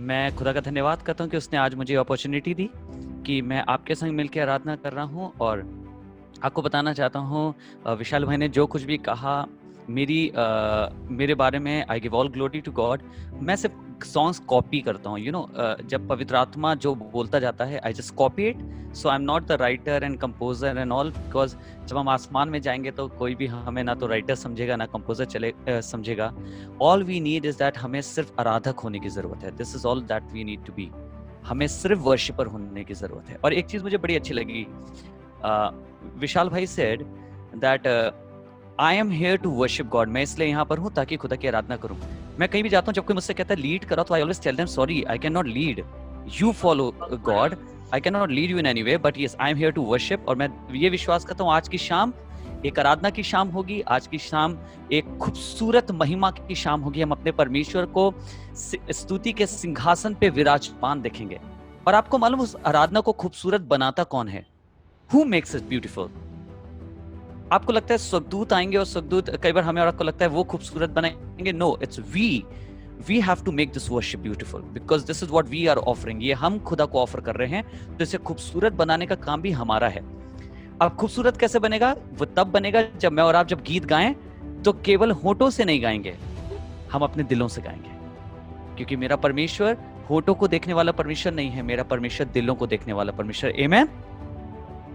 मैं खुदा का धन्यवाद करता हूँ कि उसने आज मुझे अपॉर्चुनिटी दी कि मैं आपके संग मिलकर आराधना कर रहा हूँ। और आपको बताना चाहता हूँ, विशाल भाई ने जो कुछ भी कहा मेरे बारे में, I give all glory to God. मैं सिर्फ सॉन्ग्स कॉपी करता हूँ, जब पवित्र आत्मा जो बोलता जाता है, I just copy it. So I am not the writer and composer and all, because जब हम आसमान में जाएंगे तो कोई भी हमें ना तो राइटर समझेगा ना कंपोजर समझेगा। All we need is that, हमें सिर्फ आराधक होने की जरूरत है। This is all that we need to be. हमें सिर्फ वर्शिपर होने की जरूरत है। और एक चीज मुझे बड़ी अच्छी लगी, विशाल भाई said that I am here to worship God. मैं इसलिए यहाँ पर हूँ ताकि खुदा की आराधना करूँ। मैं कहीं भी जाता हूँ, जब कोई मुझसे कहता है लीड करो, तो I always tell them sorry, I can not lead, you follow God, I can not lead you in any way, but yes I am here to worship. और मैं ये विश्वास करता हूँ आज की शाम एक आराधना की शाम होगी। आज की शाम एक खूबसूरत महिमा की शाम होगी। हम अपने परमेश्वर को स्तुति के सिंहासन पे विराजमान देखेंगे। और आपको मालूम उस आराधना को खूबसूरत बनाता कौन है? Who makes it beautiful? आपको लगता है स्वर्गदूत आएंगे और स्वर्गदूत कई बार हमें और आपको लगता है वो खूबसूरत बनाएंगे? No, it's we have to make this worship beautiful, because this is what we are offering. ये हम खुदा को ऑफर कर रहे हैं, तो इसे खूबसूरत बनाने का काम भी हमारा है। अब खूबसूरत कैसे बनेगा? वो तब बनेगा जब मैं और आप जब गीत गाएं तो केवल होठों से नहीं गाएंगे, हम अपने दिलों से गाएंगे। क्योंकि मेरा परमेश्वर होठों को देखने वाला परमेश्वर नहीं है, मेरा परमेश्वर दिलों को देखने वाला परमेश्वर। आमेन,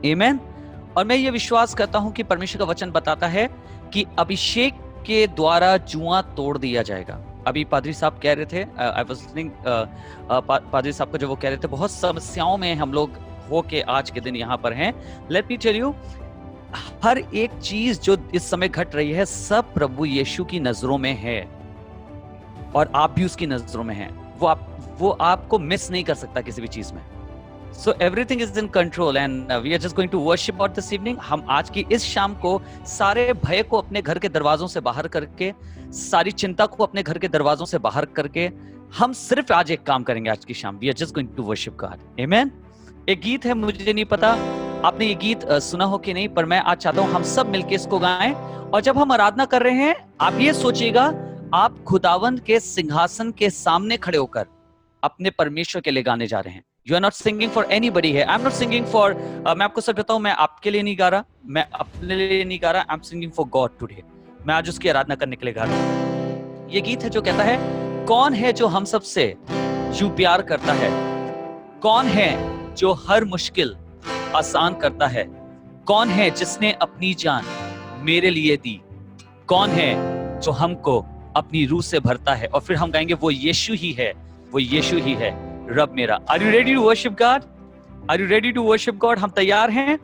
आमेन। और मैं ये विश्वास करता हूं कि परमेश्वर का वचन बताता है कि अभिषेक के द्वारा जुआ तोड़ दिया जाएगा। अभी पादरी साहब कह रहे थे, आई वाज लिसनिंग, पादरी साहब को जो वो कह रहे थे, बहुत समस्याओं में हम लोग हो के आज के दिन यहाँ पर हैं। लेट मी टेल यू, हर एक चीज जो इस समय घट रही है सब प्रभु यीशु की नजरों में है, और आप भी उसकी नजरों में हैं। वो आपको मिस नहीं कर सकता किसी भी चीज में। So everything is in control and we are just going to worship God this evening. हम आज की इस शाम को सारे भय को अपने घर के दरवाजों से बाहर करके, सारी चिंता को अपने घर के दरवाजों से बाहर करके, हम सिर्फ आज एक काम करेंगे आज की शाम। We are just going to worship God. Amen. एक गीत है, मुझे नहीं पता आपने ये गीत सुना हो कि नहीं, पर मैं आज चाहता हूं हम सब मिलके इसको गाएं। और जब हम आराधना कर रहे हैं, आप ये सोचिएगा आप खुदावंद के सिंहासन के सामने खड़े होकर अपने परमेश्वर के लिए गाने जा रहे हैं। You are not singing for anybody here. I'm not singing for, मैं आपको सच बताऊं, मैं आपके लिए नहीं गा रहा, मैं अपने लिए नहीं गा रहा। I'm singing for God today. मैं आज उसकी आराधना करने के लिए गा रहा हूं। ये गीत है जो कहता है, कौन है जो हम सबसे यूं प्यार करता है? कौन है जो हर मुश्किल आसान करता है? कौन है जिसने अपनी जान मेरे लिए दी? कौन है जो हमको अपनी रूह से भरता है? और फिर हम गाएंगे, वो यीशु ही है, वो यीशु ही है रब मेरा। Are you ready to worship God? Are you ready to worship God? हम तैयार हैं?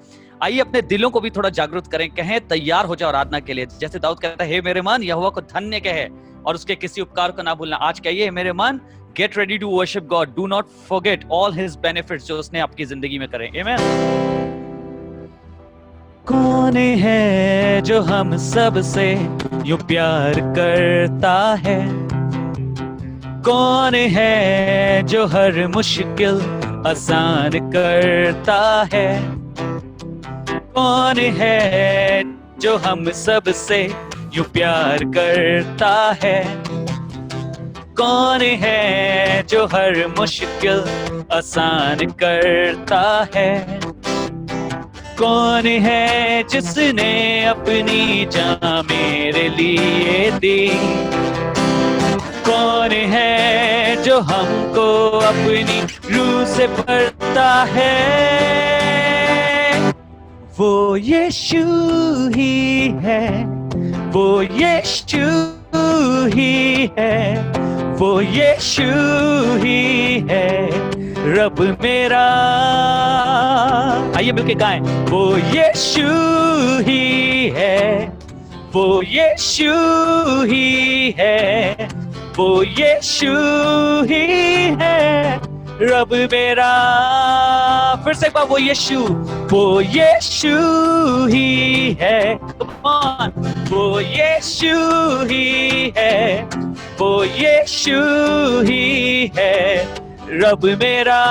आइए अपने दिलों को भी थोड़ा जागरूक करें, कहें तैयार हो जाओ आराधना के लिए। जैसे दाऊद कहता है, हे मेरे मन यहोवा को धन्य कहे और उसके किसी उपकार को ना भूलना। आज कहिए, मेरे मन, get ready to worship God. Do not forget all his benefits जो उसने आपकी जिंदगी में करे। Amen. कौन है जो हम सब से यूं प्यार करता है? कौन है जो हर मुश्किल आसान करता है? कौन है जो हम सब से यूं प्यार करता है? कौन है जो हर मुश्किल आसान करता है? कौन है जिसने अपनी जान मेरे लिए दी? कौन है जो हमको अपनी रूह से भरता है? वो यीशु ही है, वो यीशु ही है, वो यीशु ही है रब मेरा। आइए मिलके गाएं, वो यीशु ही है, वो यीशु ही है, वो यीशु ही है रब मेरा। फिर से एक बार, वो यीशु ही है। Come on, वो यीशु ही है, वो यीशु ही है रब मेरा।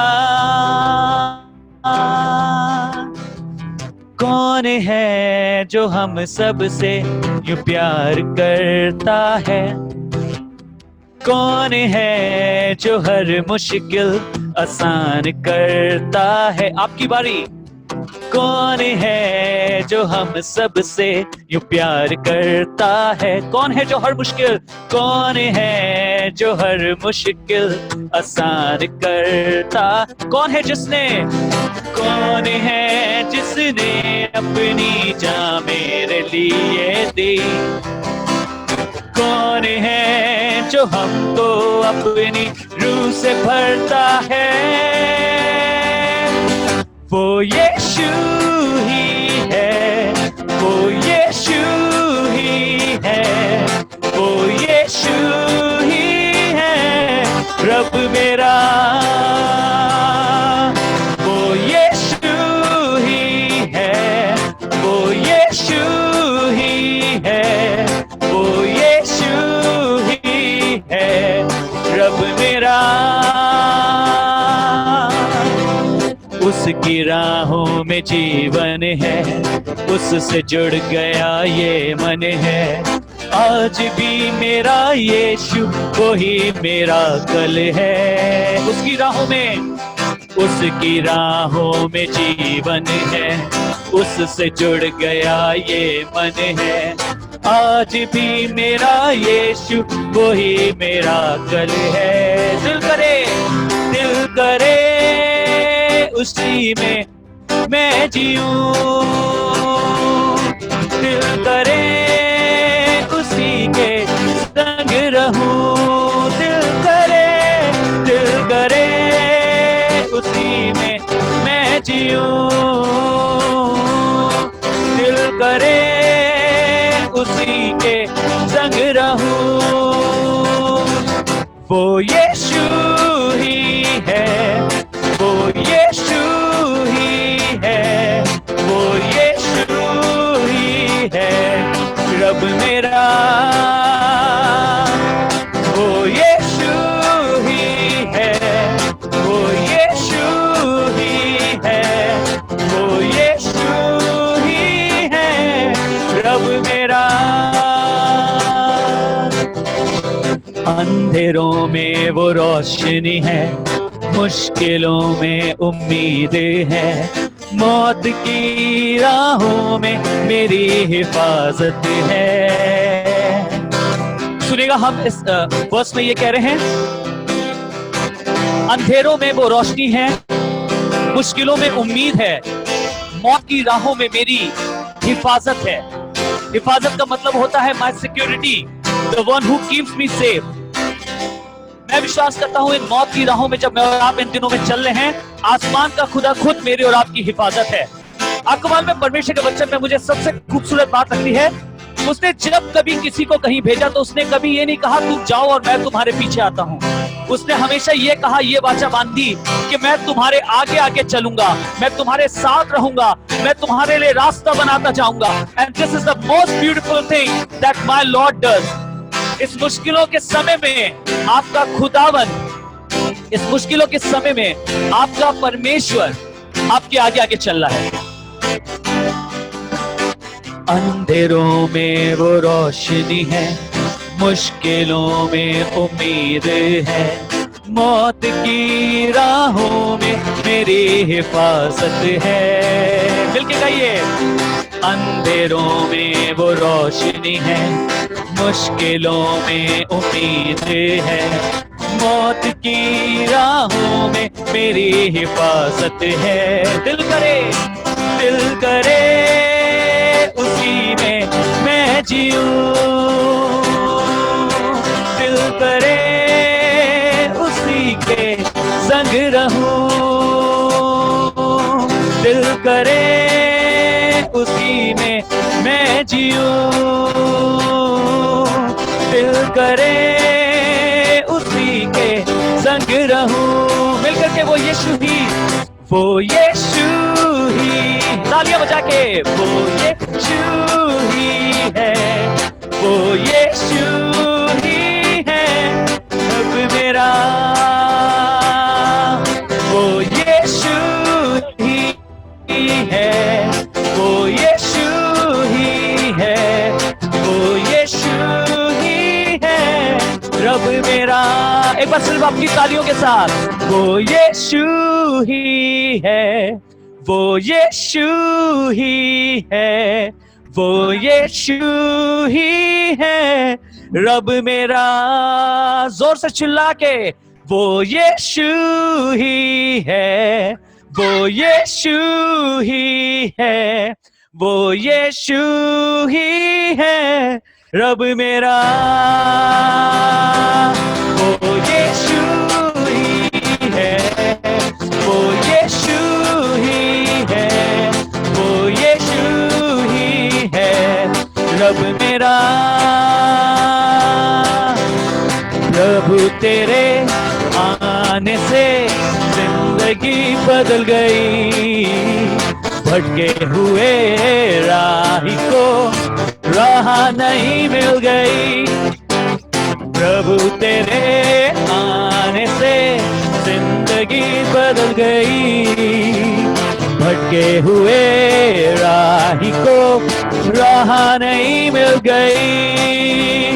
कौन है जो हम सब से यूं प्यार करता है? कौन है जो हर मुश्किल आसान करता है। आपकी बारी। कौन है जो हम सब से यूं प्यार करता है। कौन है जो हर मुश्किल, कौन है जो हर मुश्किल आसान करता। कौन है जिसने, कौन है जिसने अपनी जान मेरे लिए दी। कौन है जो हमको अपनी रूह से भरता है। वो यीशु ही है, वो यीशु ही है, वो यीशु ही है रब मेरा। वो यीशु ही है, वो यीशु ही है, वो यीशु ही है रब मेरा। उसकी राहों में जीवन है, उससे जुड़ गया ये मन है। आज भी मेरा यीशु वही मेरा कल है। उसकी राहों में, उसकी राहों में जीवन है, उससे जुड़ गया ये मन है। आज भी मेरा यीशु वही मेरा कल है। दिल करे उसी में मैं जीऊं। दिल करे उसी के संग रहूं। दिल करे उसी में मैं जीऊं। दिल करे उसी के संग रहूं। वो यीशु ही है, वो यीशु ही है, वो यीशु ही है रब मेरा। वो यीशु ही है, वो यीशु ही है, वो यीशु ही है रब मेरा। अंधेरों में वो रोशनी है, मुश्किलों में उम्मीद है। मौत की राहों में मेरी हिफाजत है। सुनेगा, हम इस वर्स में ये कह रहे हैं, अंधेरों में वो रोशनी है, मुश्किलों में उम्मीद है, मौत की राहों में मेरी हिफाजत है। हिफाजत का मतलब होता है my security, the one who keeps me safe. मैं विश्वास करता हूं इन मौत की राहों में जब मैं और आप इन दिनों में चल रहे हैं, आसमान का खुदा खुद मेरे और आपकी हिफाजत है। आपको मालूम है, परमेश्वर के वचन में मुझे सबसे खूबसूरत बात लगती है, उसने जब कभी किसी को कहीं भेजा तो उसने कभी ये नहीं कहा तुम जाओ और मैं तुम्हारे पीछे आता हूं। उसने हमेशा ये कहा, ये वाचा बांधी कि मैं तुम्हारे आगे आगे चलूंगा, मैं तुम्हारे साथ रहूंगा, मैं तुम्हारे लिए रास्ता बनाता जाऊंगा। And this is the most beautiful thing that my Lord does. इस मुश्किलों के समय में आपका खुदावन, इस मुश्किलों के समय में आपका परमेश्वर आपके आगे आगे चल रहा है। अंधेरों में वो रोशनी है, मुश्किलों में उम्मीद है। मौत की राहों में मेरी हिफाजत है। मिलके गाइए, अंधेरों में वो रोशनी है, मुश्किलों में उम्मीद है। मौत की राहों में मेरी हिफाजत है। दिल करे उसी में मैं जीऊं। दिल करे उसी के संग रहूं। दिल करे उसी में मैं जीऊं। दिल करे उसी के संग रहूं। मिलकर के वो यीशु ही, वो यीशु ही, तालियां बजा के, वो यीशु ही है, वो यीशु ही है अब मेरा। वो यीशु ही है, वो यीशु ही है, वो यीशु ही है रब मेरा। एक बार सिर्फ अपनी तालियों के साथ। वो यीशु ही है, वो यीशु ही है, वो यीशु ही है रब मेरा। जोर से चिल्ला के, वो यीशु ही है, वो यीशु ही है, वो यीशु ही है रब मेरा। वो यीशु ही है, वो यीशु ही है, वो यीशु ही है रब मेरा। प्रभु तेरे आने से जिंदगी बदल गई, भटके हुए राही को राह नहीं मिल गई। प्रभु तेरे आने से जिंदगी बदल गई, भटके हुए राही को राह नहीं मिल गई।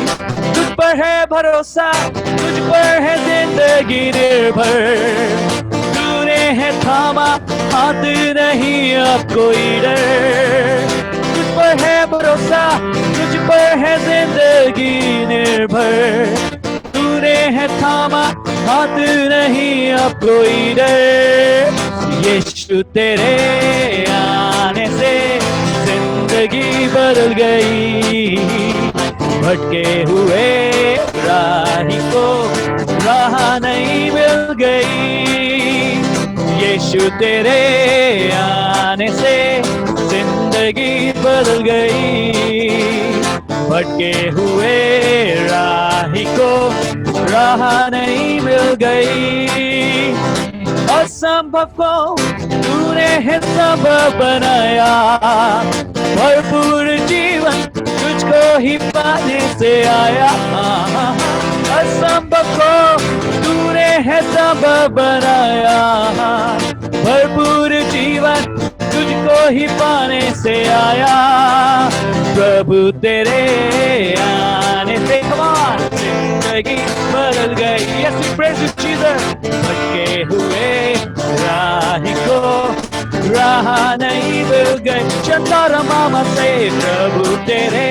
तुझ पर है भरोसा, तुझ पर है जिंदगी निर्भर, तूने है थामा हाथ नहीं अब कोई डर। तुझ पर है भरोसा, तुझ पर है जिंदगी निर्भर, तूने है थामा हाथ नहीं अब कोई डर। यीशु तेरे आने से जिंदगी बदल गई, भटके हुए राही को राह नहीं मिल गई। यीशु तेरे आने से जिंदगी बदल गई, भटके हुए राही को राह नहीं मिल गई। असंभव को तूने है संभव बनाया, भरपूर जीवन तुझको ही पाने से आया। असंभव को तूने है संभव बनाया, भरपूर जीवन तुझको ही पाने से आया। प्रभु तेरे आने से जिंदगी बदल गई। Yes, we praise you, Jesus. भटके हुए राही को राह नहीं मिल गई। चंदा रमामा से प्रभु तेरे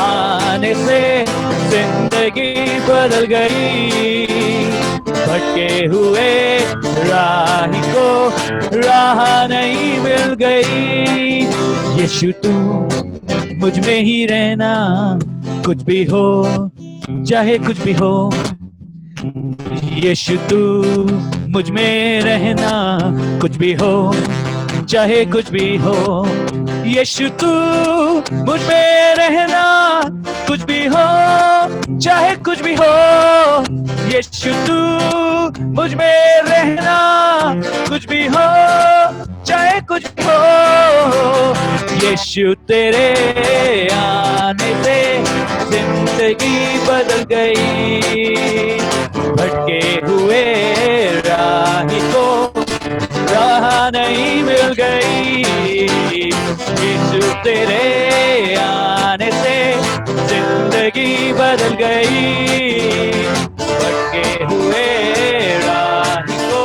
आने से जिंदगी बदल गई, भटके हुए राही को राह नहीं मिल गई। यीशु तू मुझ में ही रहना, कुछ भी हो चाहे कुछ भी हो। यीशु तू मुझ में रहना, कुछ भी हो चाहे कुछ भी हो। यीशु तू मुझ में रहना, कुछ भी हो चाहे कुछ भी हो। यीशु तू मुझ में रहना, कुछ भी हो चाहे कुछ भी हो। यीशु तेरे आने से जिंदगी बदल गई, भटके हुए राही को राह नहीं मिल गई। यीशु तेरे आने से जिंदगी बदल गई, भटके हुए राही को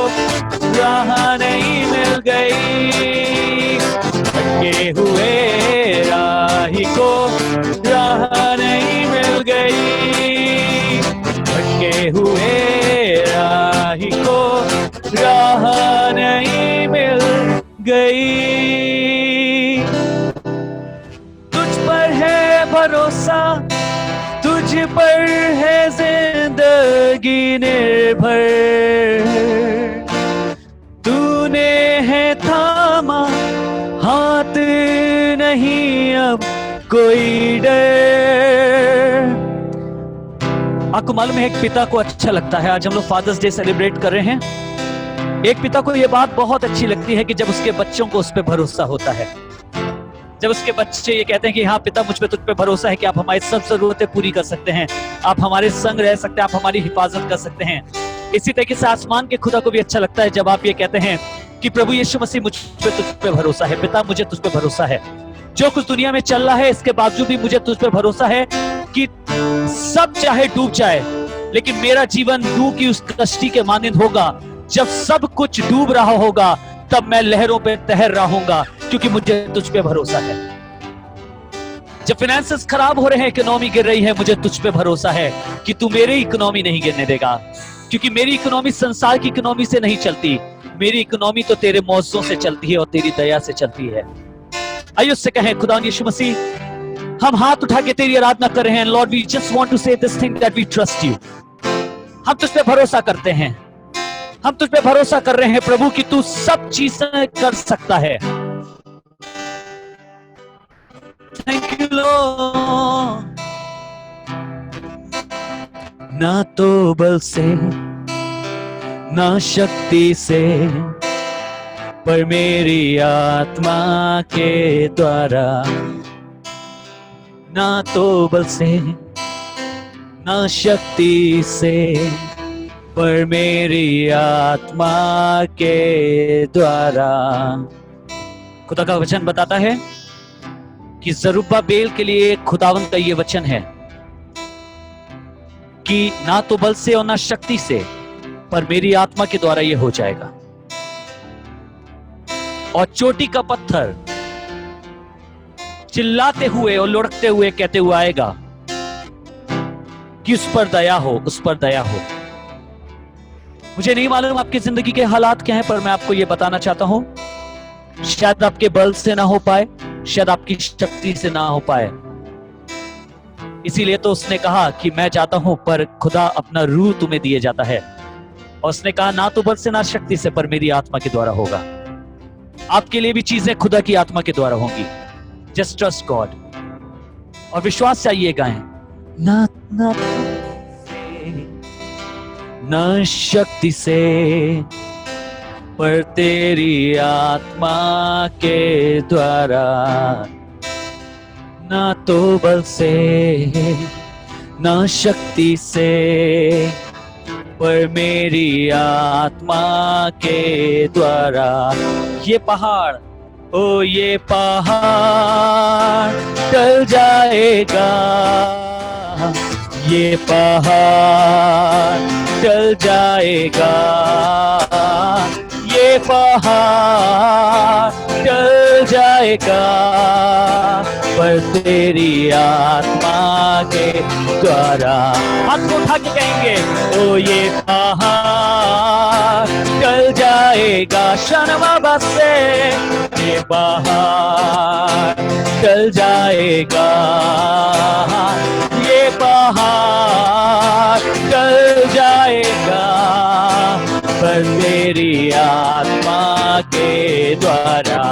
राह नहीं मिल गई। भटके हुए राही को राह नहीं मिल गई, भटके हुए राही को राह नहीं मिल गई। तुझ पर है भरोसा, तुझ पर है जिंदगी निर्भर, तूने है थामा हाथ नहीं अब कोई डर। आपको मालूम है एक पिता को अच्छा लगता है, आज हम लोग फादर्स डे सेलिब्रेट कर रहे हैं, एक पिता को यह बात बहुत अच्छी लगती है कि जब उसके बच्चों को उस पर भरोसा होता है, जब उसके बच्चे ये कहते हैं कि हाँ पिता मुझ पे तुझ पे भरोसा है कि आप हमारी सब जरूरतें पूरी कर सकते हैं, आप हमारे संग रह सकते हैं, आप हमारी हिफाजत कर सकते हैं। इसी तरीके से आसमान के खुदा को भी अच्छा लगता है जब आप ये कहते हैं कि प्रभु यीशु मसीह मुझ पे तुझ पे भरोसा है, पिता मुझे तुझ पे भरोसा है, जो कुछ दुनिया में चल रहा है इसके बावजूद भी मुझे तुझ पे भरोसा है कि सब चाहे डूब जाए लेकिन मेरा जीवन नूह की उस कश्ती के मानंद होगा। जब सब कुछ डूब रहा होगा तब मैं लहरों पे तैर रहूंगा, क्योंकि मुझे तुझ पे भरोसा है। जब फाइनेंसेस खराब हो रहे हैं, इकोनॉमी गिर रही है, मुझे तुझ पे भरोसा है कि तू मेरी इकोनॉमी नहीं गिरने देगा, क्योंकि मेरी इकोनॉमी संसार की इकोनॉमी से नहीं चलती। मेरी इकोनॉमी तो तेरे मौजों से चलती है और तेरी दया से चलती है। आइए उससे कहें, खुदा यीशु मसीह, हम हाथ उठा के तेरी आराधना कर रहे हैं। Lord, we just want to say this thing that we trust you. हम तुझ पे भरोसा करते हैं, हम तुझ पे भरोसा कर रहे हैं प्रभु कि तू सब चीजें कर सकता है। Thank you Lord. ना तो बल से ना शक्ति से, पर मेरी आत्मा के द्वारा। ना तो बल से ना शक्ति से, पर मेरी आत्मा के द्वारा। खुदा का वचन बताता है कि जरुब्बाबेल के लिए खुदावंद का ये वचन है कि ना तो बल से और ना शक्ति से, पर मेरी आत्मा के द्वारा ये हो जाएगा। और चोटी का पत्थर चिल्लाते हुए और लुढ़कते हुए कहते हुए आएगा कि उस पर दया हो, उस पर दया हो। मुझे नहीं मालूम आपकी जिंदगी के हालात क्या हैं, पर मैं आपको यह बताना चाहता हूं, शायद आपके बल से ना हो पाए, शायद आपकी शक्ति से ना हो पाए। इसीलिए तो उसने कहा कि मैं जाता हूं, पर खुदा अपना रूह तुम्हें दिए जाता है। और उसने कहा ना तो बल से ना शक्ति से, पर मेरी आत्मा के द्वारा होगा। आपके लिए भी चीजें खुदा की आत्मा के द्वारा होंगी। जस्ट ट्रस्ट गॉड और विश्वास से आइए गाएं। ना ना ना शक्ति से, पर तेरी आत्मा के द्वारा। ना तो बल से ना शक्ति से, पर मेरी आत्मा के द्वारा। ये पहाड़, ओ ये पहाड़ टल जाएगा, ये पहाड़ टल जाएगा, ये पहाड़ टल जाएगा, पर तेरी आत्मा के द्वारा। हाथ को उठा के कहेंगे, ओ ये पहाड़ टल जाएगा, शनमा से ये पहाड़ टल जाएगा, ये पहाड़ टल जाएगा, पर तेरी आत्मा के द्वारा।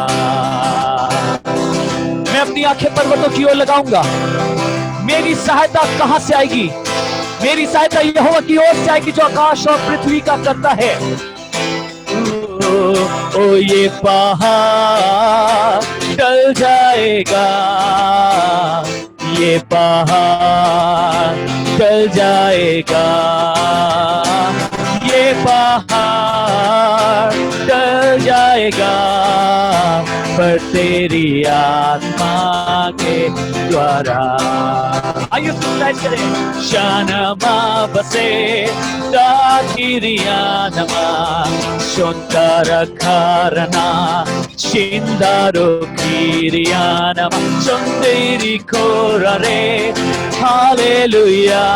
मैं अपनी आंखें पर्वतों की ओर लगाऊंगा। मेरी सहायता कहां से आएगी? मेरी सहायता यहोवा की ओर से आएगी, जो आकाश और पृथ्वी का करता है। ओ ये पहाड़ टल जाएगा, ये पहाड़ टल जाएगा, ये पहाड़ टल जाएगा, पर तेरी आत्मा के द्वारा। आइए सुनाई करें। शानमा बसे दाकिरियानमा, शोंकार खारना शिंदारो किरियानमा, शोंदेरी कोरारे हालेलुया,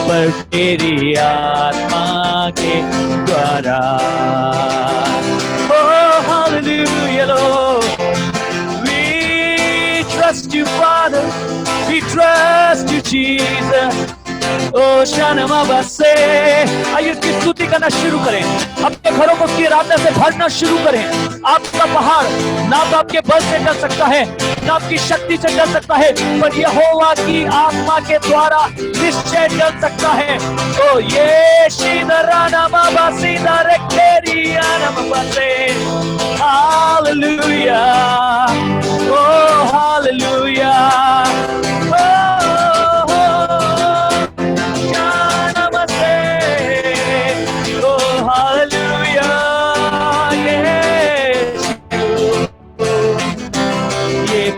पर तेरी आत्मा के द्वारा। Hallelujah, Lord. We trust you, Father. We trust you, Jesus. ओ शानमा बसे। आइए इसकी स्तुति करना शुरू करें। अपने घरों को उसकी आराधना से भरना शुरू करें। आपका पहाड़ ना तो आपके बल से टल सकता है, ना आपकी शक्ति से टल सकता है, पर यहोवा की आत्मा के द्वारा निश्चय टल सकता है। तो ये शीदराना बाबा सीधा रेकेरिया नम बसे। हालेलुया, ओ हालेलुया,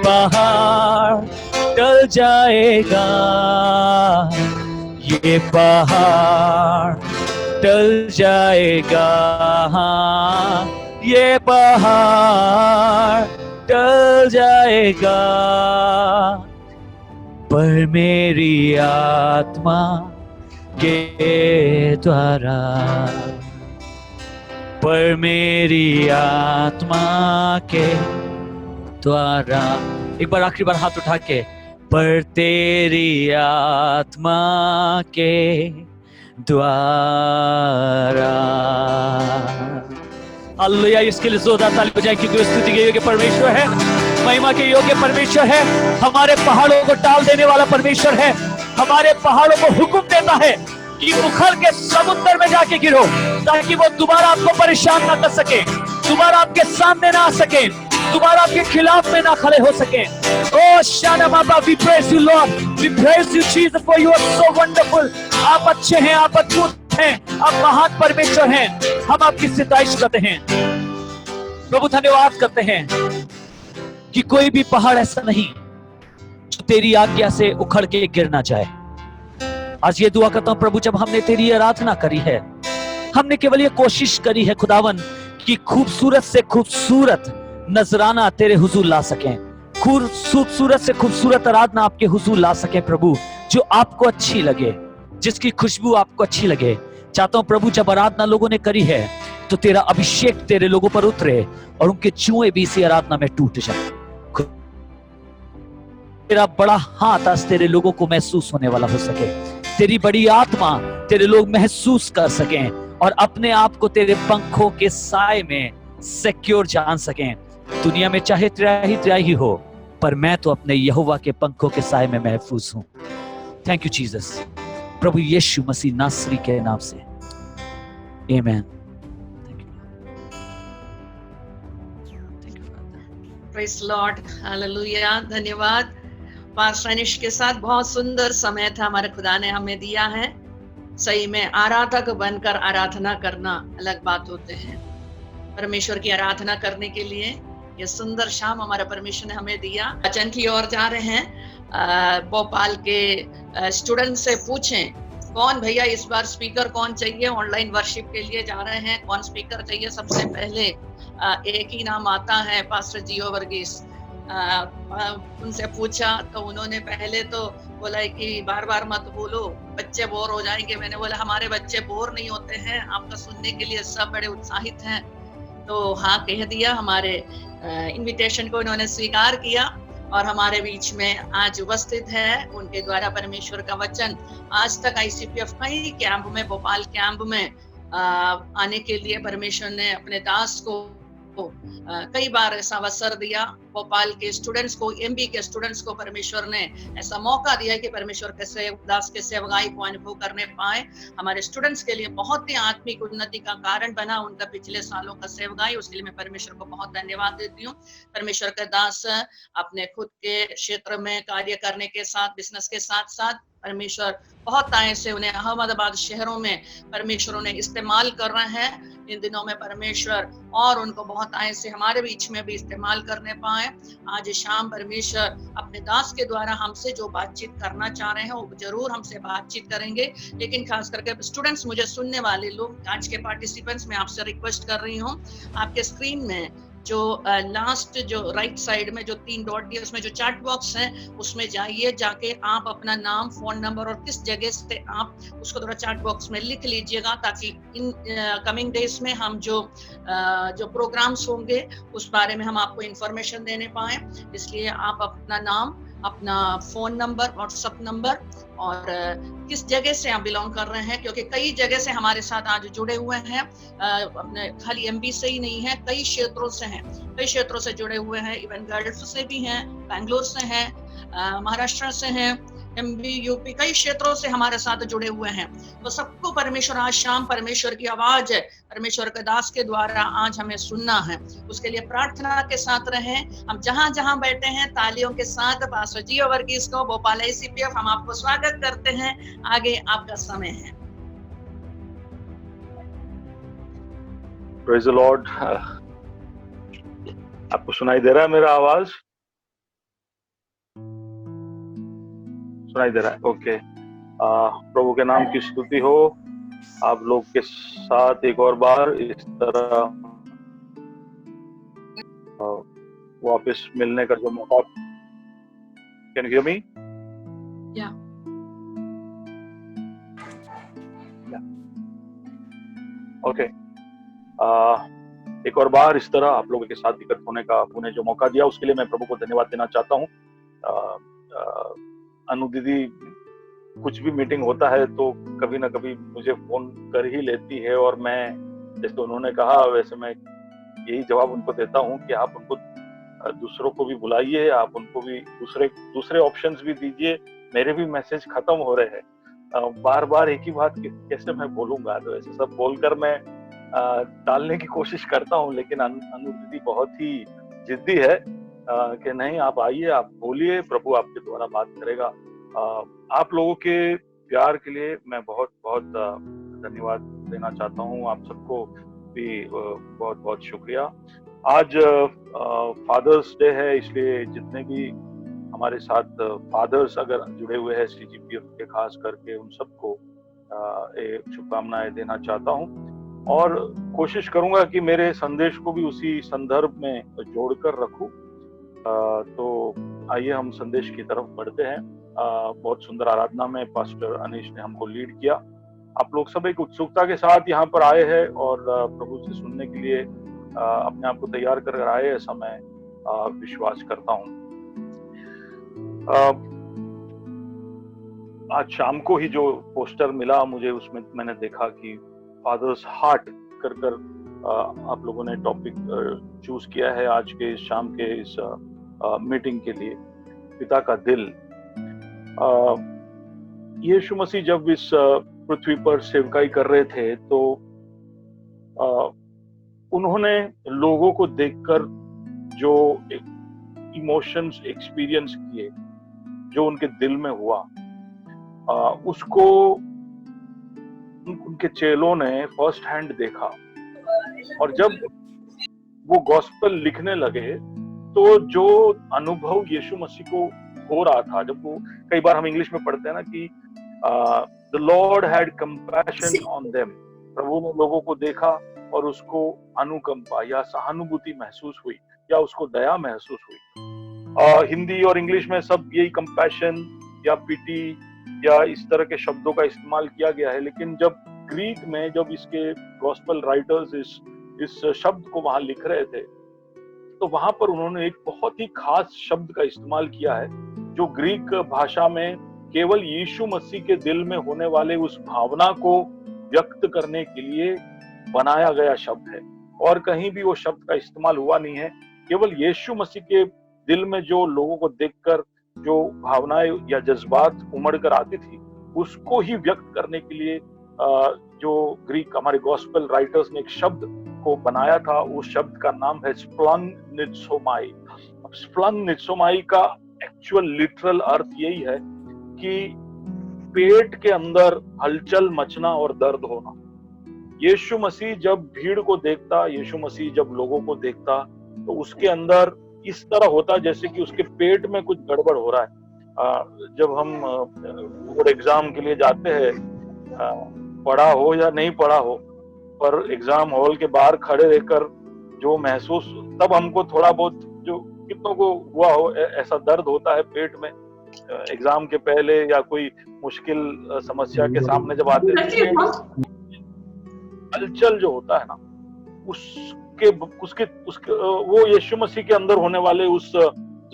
पहाड़ टल जाएगा, ये पहाड़ टल जाएगा, ये पहाड़ टल जाएगा, पर मेरी आत्मा के द्वारा, पर मेरी आत्मा के द्वारा। एक बार आखिरी बार हाथ उठा के, पर तेरी आत्मा के द्वारा। हालेलुया, इसके लिए जोरदार ताली बजाएं, क्योंकि स्तुति के योग्य परमेश्वर है, महिमा के योग्य परमेश्वर है, हमारे पहाड़ों को टाल देने वाला परमेश्वर है, हमारे पहाड़ों को हुक्म देता है कि उखड़ के समुद्र में जाके गिरो, ताकि वो दोबारा आपको परेशान ना कर सके, दोबारा आपके सामने ना आ सके, दोबारा आपके खिलाफ में ना खड़े हो सके। Oh Shana Baba, we praise you Lord, we praise you Jesus, for you are so wonderful। आप अच्छे हैं, आप अद्भुत हैं, आप महान परमेश्वर हैं, हम आपकी सिताइश करते हैं। प्रभु धन्यवाद करते हैं कि कोई भी पहाड़ ऐसा नहीं जो तेरी आज्ञा से उखड़ के गिर ना जाए। आज ये दुआ करता हूं प्रभु, जब हमने तेरी आराधना करी है, हमने केवल ये कोशिश करी है खुदावन कि खूबसूरत से खूबसूरत नजराना तेरे हुजूर ला सकें, खूबसूरत से खूबसूरत आराधना आपके हुजूर ला सकें प्रभु, जो आपको अच्छी लगे, जिसकी खुशबू आपको अच्छी लगे। चाहता हूं प्रभु, जब आराधना लोगों ने करी है तो तेरा अभिषेक तेरे लोगों पर उतरे और उनके चूहे भी इसी आराधना में टूट जाए। तेरा बड़ा हाथ आज तेरे लोगों को महसूस होने वाला हो सके, तेरी बड़ी आत्मा तेरे लोग महसूस कर सकें और अपने आप को तेरे पंखों के साए में सिक्योर जान सकें। दुनिया में चाहे त्राही हो, पर मैं तो अपने यहोवा के पंखों के साए में महफूज हूं। थैंक यू जीसस, प्रभु यीशु मसीह नासरी के नाम से, आमीन। Praise Lord, hallelujah. धन्यवाद पास्टर अनिश के साथ बहुत सुंदर समय था हमारे खुदा ने हमें दिया है। सही में आराधक बनकर आराधना करना अलग बात होते हैं। परमेश्वर की आराधना करने के लिए ये सुंदर शाम हमारा परमेश्वर ने हमें दिया। वचन की ओर जा रहे हैं। भोपाल के स्टूडेंट से पूछें कौन भैया इस बार स्पीकर कौन चाहिए, ऑनलाइन वर्शिप के लिए जा रहे हैं, कौन स्पीकर चाहिए। सबसे पहले एक ही नाम आता है, पास्टर जियो वर्गीस। उनसे पूछा तो उन्होंने पहले तो बोला कि बार बार मत बोलो, बच्चे बोर हो जाएंगे। मैंने बोला हमारे बच्चे बोर नहीं होते हैं, आपका सुनने के लिए सब बड़े उत्साहित हैं। तो हाँ कह दिया, हमारे इनविटेशन को उन्होंने स्वीकार किया और हमारे बीच में आज उपस्थित है। उनके द्वारा परमेश्वर का वचन आज तक ICPF कई कैंप में, भोपाल कैंप में आने के लिए परमेश्वर ने अपने दास को कई बार ऐसा अवसर दिया। भोपाल के स्टूडेंट्स को, MB के स्टूडेंट्स को परमेश्वर ने ऐसा मौका दिया कि परमेश्वर के दास के सेवकाई को अनुभव करने पाए। हमारे स्टूडेंट्स के लिए बहुत ही आत्मिक उन्नति का कारण बना उनका पिछले सालों का सेवकाई। उसके लिए मैं परमेश्वर को बहुत धन्यवाद देती हूँ। परमेश्वर का दास अपने खुद के क्षेत्र में कार्य करने के साथ, बिजनेस के साथ साथ परमेश्वर बहुत आए से उन्हें अहमदाबाद शहरों में परमेश्वर उन्हें इस्तेमाल कर रहे हैं। इन दिनों में परमेश्वर और उनको बहुत आए से हमारे बीच में भी इस्तेमाल करने पाए। आज शाम परमेश्वर अपने दास के द्वारा हमसे जो बातचीत करना चाह रहे हैं वो जरूर हमसे बातचीत करेंगे। लेकिन खास करके स्टूडेंट्स, मुझे सुनने वाले लोग, आज के पार्टिसिपेंट्स, मैं आपसे रिक्वेस्ट कर रही हूँ, आपके स्क्रीन में जो लास्ट जो राइट साइड में जो 3 डॉट दिए, उसमें जो चैट बॉक्स है उसमें जाइए, जाके आप अपना नाम, फोन नंबर और किस जगह से आप उसको थोड़ा चैट बॉक्स में लिख लीजिएगा, ताकि इन कमिंग डेज में हम जो प्रोग्राम्स होंगे उस बारे में हम आपको इंफॉर्मेशन देने पाए। इसलिए आप अपना नाम, अपना फोन नंबर, व्हाट्सएप नंबर और किस जगह से आप बिलोंग कर रहे हैं, क्योंकि कई जगह से हमारे साथ आज जुड़े हुए हैं। अपने खाली MB से ही नहीं है, कई क्षेत्रों से हैं, कई क्षेत्रों से जुड़े हुए हैं। इवन गल्फ से भी हैं, बैंगलोर से हैं, महाराष्ट्र से हैं, MB, UP, कई क्षेत्रों से हमारे साथ जुड़े हुए हैं। तो सबको परमेश्वर आज शाम परमेश्वर की आवाज है, परमेश्वर के दास के द्वारा आज हमें सुनना है। उसके लिए प्रार्थना के साथ रहें। हम जहां जहां बैठे हैं तालियों के साथ पास्टर जियो वर्गीस को, भोपाल ICPF, हम आपको स्वागत करते हैं। आगे आपका समय है। Praise the Lord. आपको सुनाई दे रहा है मेरा आवाज? सुनाई दे रहा है? ओके। प्रभु के नाम की स्तुति हो। आप लोग के साथ एक और बार इस तरह वापस मिलने का जो मौका। Can you hear me? Yeah. Okay. एक और बार इस तरह आप लोगों के साथ एकत्र होने का आपने जो मौका दिया उसके लिए मैं प्रभु को धन्यवाद देना चाहता हूँ। अनु दीदी, कुछ भी मीटिंग होता है तो कभी ना कभी मुझे फोन कर ही लेती है और मैं, जैसे उन्होंने कहा वैसे मैं यही जवाब उनको देता हूँ कि आप उनको दूसरों को भी बुलाइए, आप उनको भी दूसरे ऑप्शंस भी दीजिए। मेरे भी मैसेज खत्म हो रहे हैं, बार बार एक ही बात कैसे मैं बोलूंगा, तो ऐसे सब बोलकर मैं टालने की कोशिश करता हूँ, लेकिन अनु दीदी बहुत ही जिद्दी है कि नहीं, आप आइए, आप बोलिए, प्रभु आपके द्वारा बात करेगा। आप लोगों के प्यार के लिए मैं बहुत बहुत धन्यवाद देना चाहता हूँ। आप सबको भी बहुत बहुत शुक्रिया। आज फादर्स डे है, इसलिए जितने भी हमारे साथ फादर्स अगर जुड़े हुए हैं CGPF के, खास करके उन सबको एक शुभकामनाएं देना चाहता हूँ और कोशिश करूंगा कि मेरे संदेश को भी उसी संदर्भ में जोड़कर रखूं। तो आइए हम संदेश की तरफ बढ़ते हैं। बहुत सुंदर आराधना में पास्टर अनीश ने हमको लीड किया। आप लोग सब एक उत्सुकता के साथ यहाँ पर आए हैं और प्रभु से सुनने के लिए अपने आप को तैयार कर आए, ऐसा मैं विश्वास करता हूँ। आज शाम को ही जो पोस्टर मिला मुझे, उसमें मैंने देखा कि फादर्स हार्ट कर आप लोगों ने टॉपिक चूज किया है आज के शाम के इस मीटिंग के लिए, पिता का दिल। यीशु मसीह जब इस पृथ्वी पर सेवकाई कर रहे थे तो उन्होंने लोगों को देखकर जो इमोशंस एक्सपीरियंस किए, जो उनके दिल में हुआ, उसको उनके चेलों ने फर्स्ट हैंड देखा। और जब वो गॉस्पेल लिखने लगे तो जो अनुभव यीशु मसीह को हो रहा था, जब वो, कई बार हम इंग्लिश में पढ़ते हैं ना कि the Lord had compassion on them, प्रभु ने लोगों को देखा और उसको अनुकंपा या सहानुभूति महसूस हुई या उसको दया महसूस हुई। हिंदी और इंग्लिश में सब यही कंपैशन या पिटी या इस तरह के शब्दों का इस्तेमाल किया गया है, लेकिन जब ग्रीक में जब इसके गॉस्पेल राइटर्स इस शब्द को वहां लिख रहे थे तो वहां पर उन्होंने एक बहुत ही खास शब्द का इस्तेमाल किया है जो ग्रीक भाषा में केवल यीशु मसीह के दिल में होने वाले उस भावना को व्यक्त करने के लिए बनाया गया शब्द है, और कहीं भी वो शब्द का इस्तेमाल हुआ नहीं है। केवल यीशु मसीह के दिल में जो लोगों को देखकर जो भावनाएं या जज्बात उमड़ कर आती थी उसको ही व्यक्त करने के लिए जो ग्रीक हमारे गॉस्पेल राइटर्स ने एक शब्द को बनाया था। उस शब्द का नाम है स्प्लंगनित्सोमाई। स्प्लंगनित्सोमाई का एक्चुअल लिटरल अर्थ यही है कि पेट के अंदर हलचल मचना और दर्द होना। यीशु मसीह जब भीड़ को देखता, यीशु मसीह जब लोगों को देखता तो उसके अंदर इस तरह होता जैसे कि उसके पेट में कुछ गड़बड़ हो रहा है। जब हम बोर्ड एग्जाम के लिए जाते हैं, पढ़ा हो या नहीं पढ़ा हो, पर एग्जाम हॉल के बाहर खड़े रहकर जो महसूस, तब हमको थोड़ा बहुत, जो कितनों को हुआ हो, ऐसा दर्द होता है पेट में एग्जाम के पहले या कोई मुश्किल समस्या के सामने जब आते हैं, हलचल जो होता है ना, उसके वो यीशु मसीह के अंदर होने वाले उस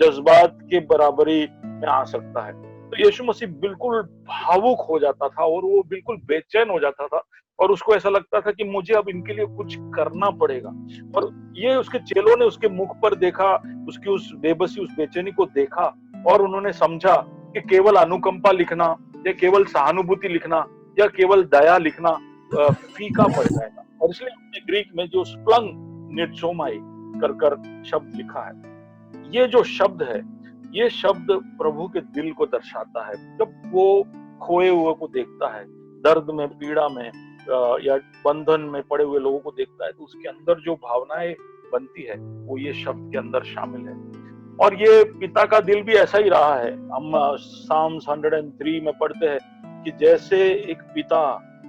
जज्बात के बराबरी में आ सकता है। तो यीशु मसीह बिल्कुल भावुक हो जाता था और वो बिल्कुल बेचैन हो जाता था और उसको ऐसा लगता था कि मुझे अब इनके लिए कुछ करना पड़ेगा। और ये उसके चेलों ने उसके मुख पर देखा, उसकी उस बेबसी, उस बेचैनी को देखा और उन्होंने समझा कि केवल अनुकंपा लिखना या केवल सहानुभूति लिखना या केवल दया लिखना फीका पड़ जाएगा। और इसलिए हमने ग्रीक में जो स्प्लंगनित्सोमाई कर शब्द लिखा है, ये जो शब्द है, ये शब्द प्रभु के दिल को दर्शाता है। जब वो खोए हुए को देखता है, दर्द में, पीड़ा में या बंधन में पड़े हुए लोगों को देखता है, तो उसके अंदर जो भावनाएं बनती है वो ये शब्द के अंदर शामिल है। और ये पिता का दिल भी ऐसा ही रहा है। हम साम्स 103 में पढ़ते हैं कि जैसे एक पिता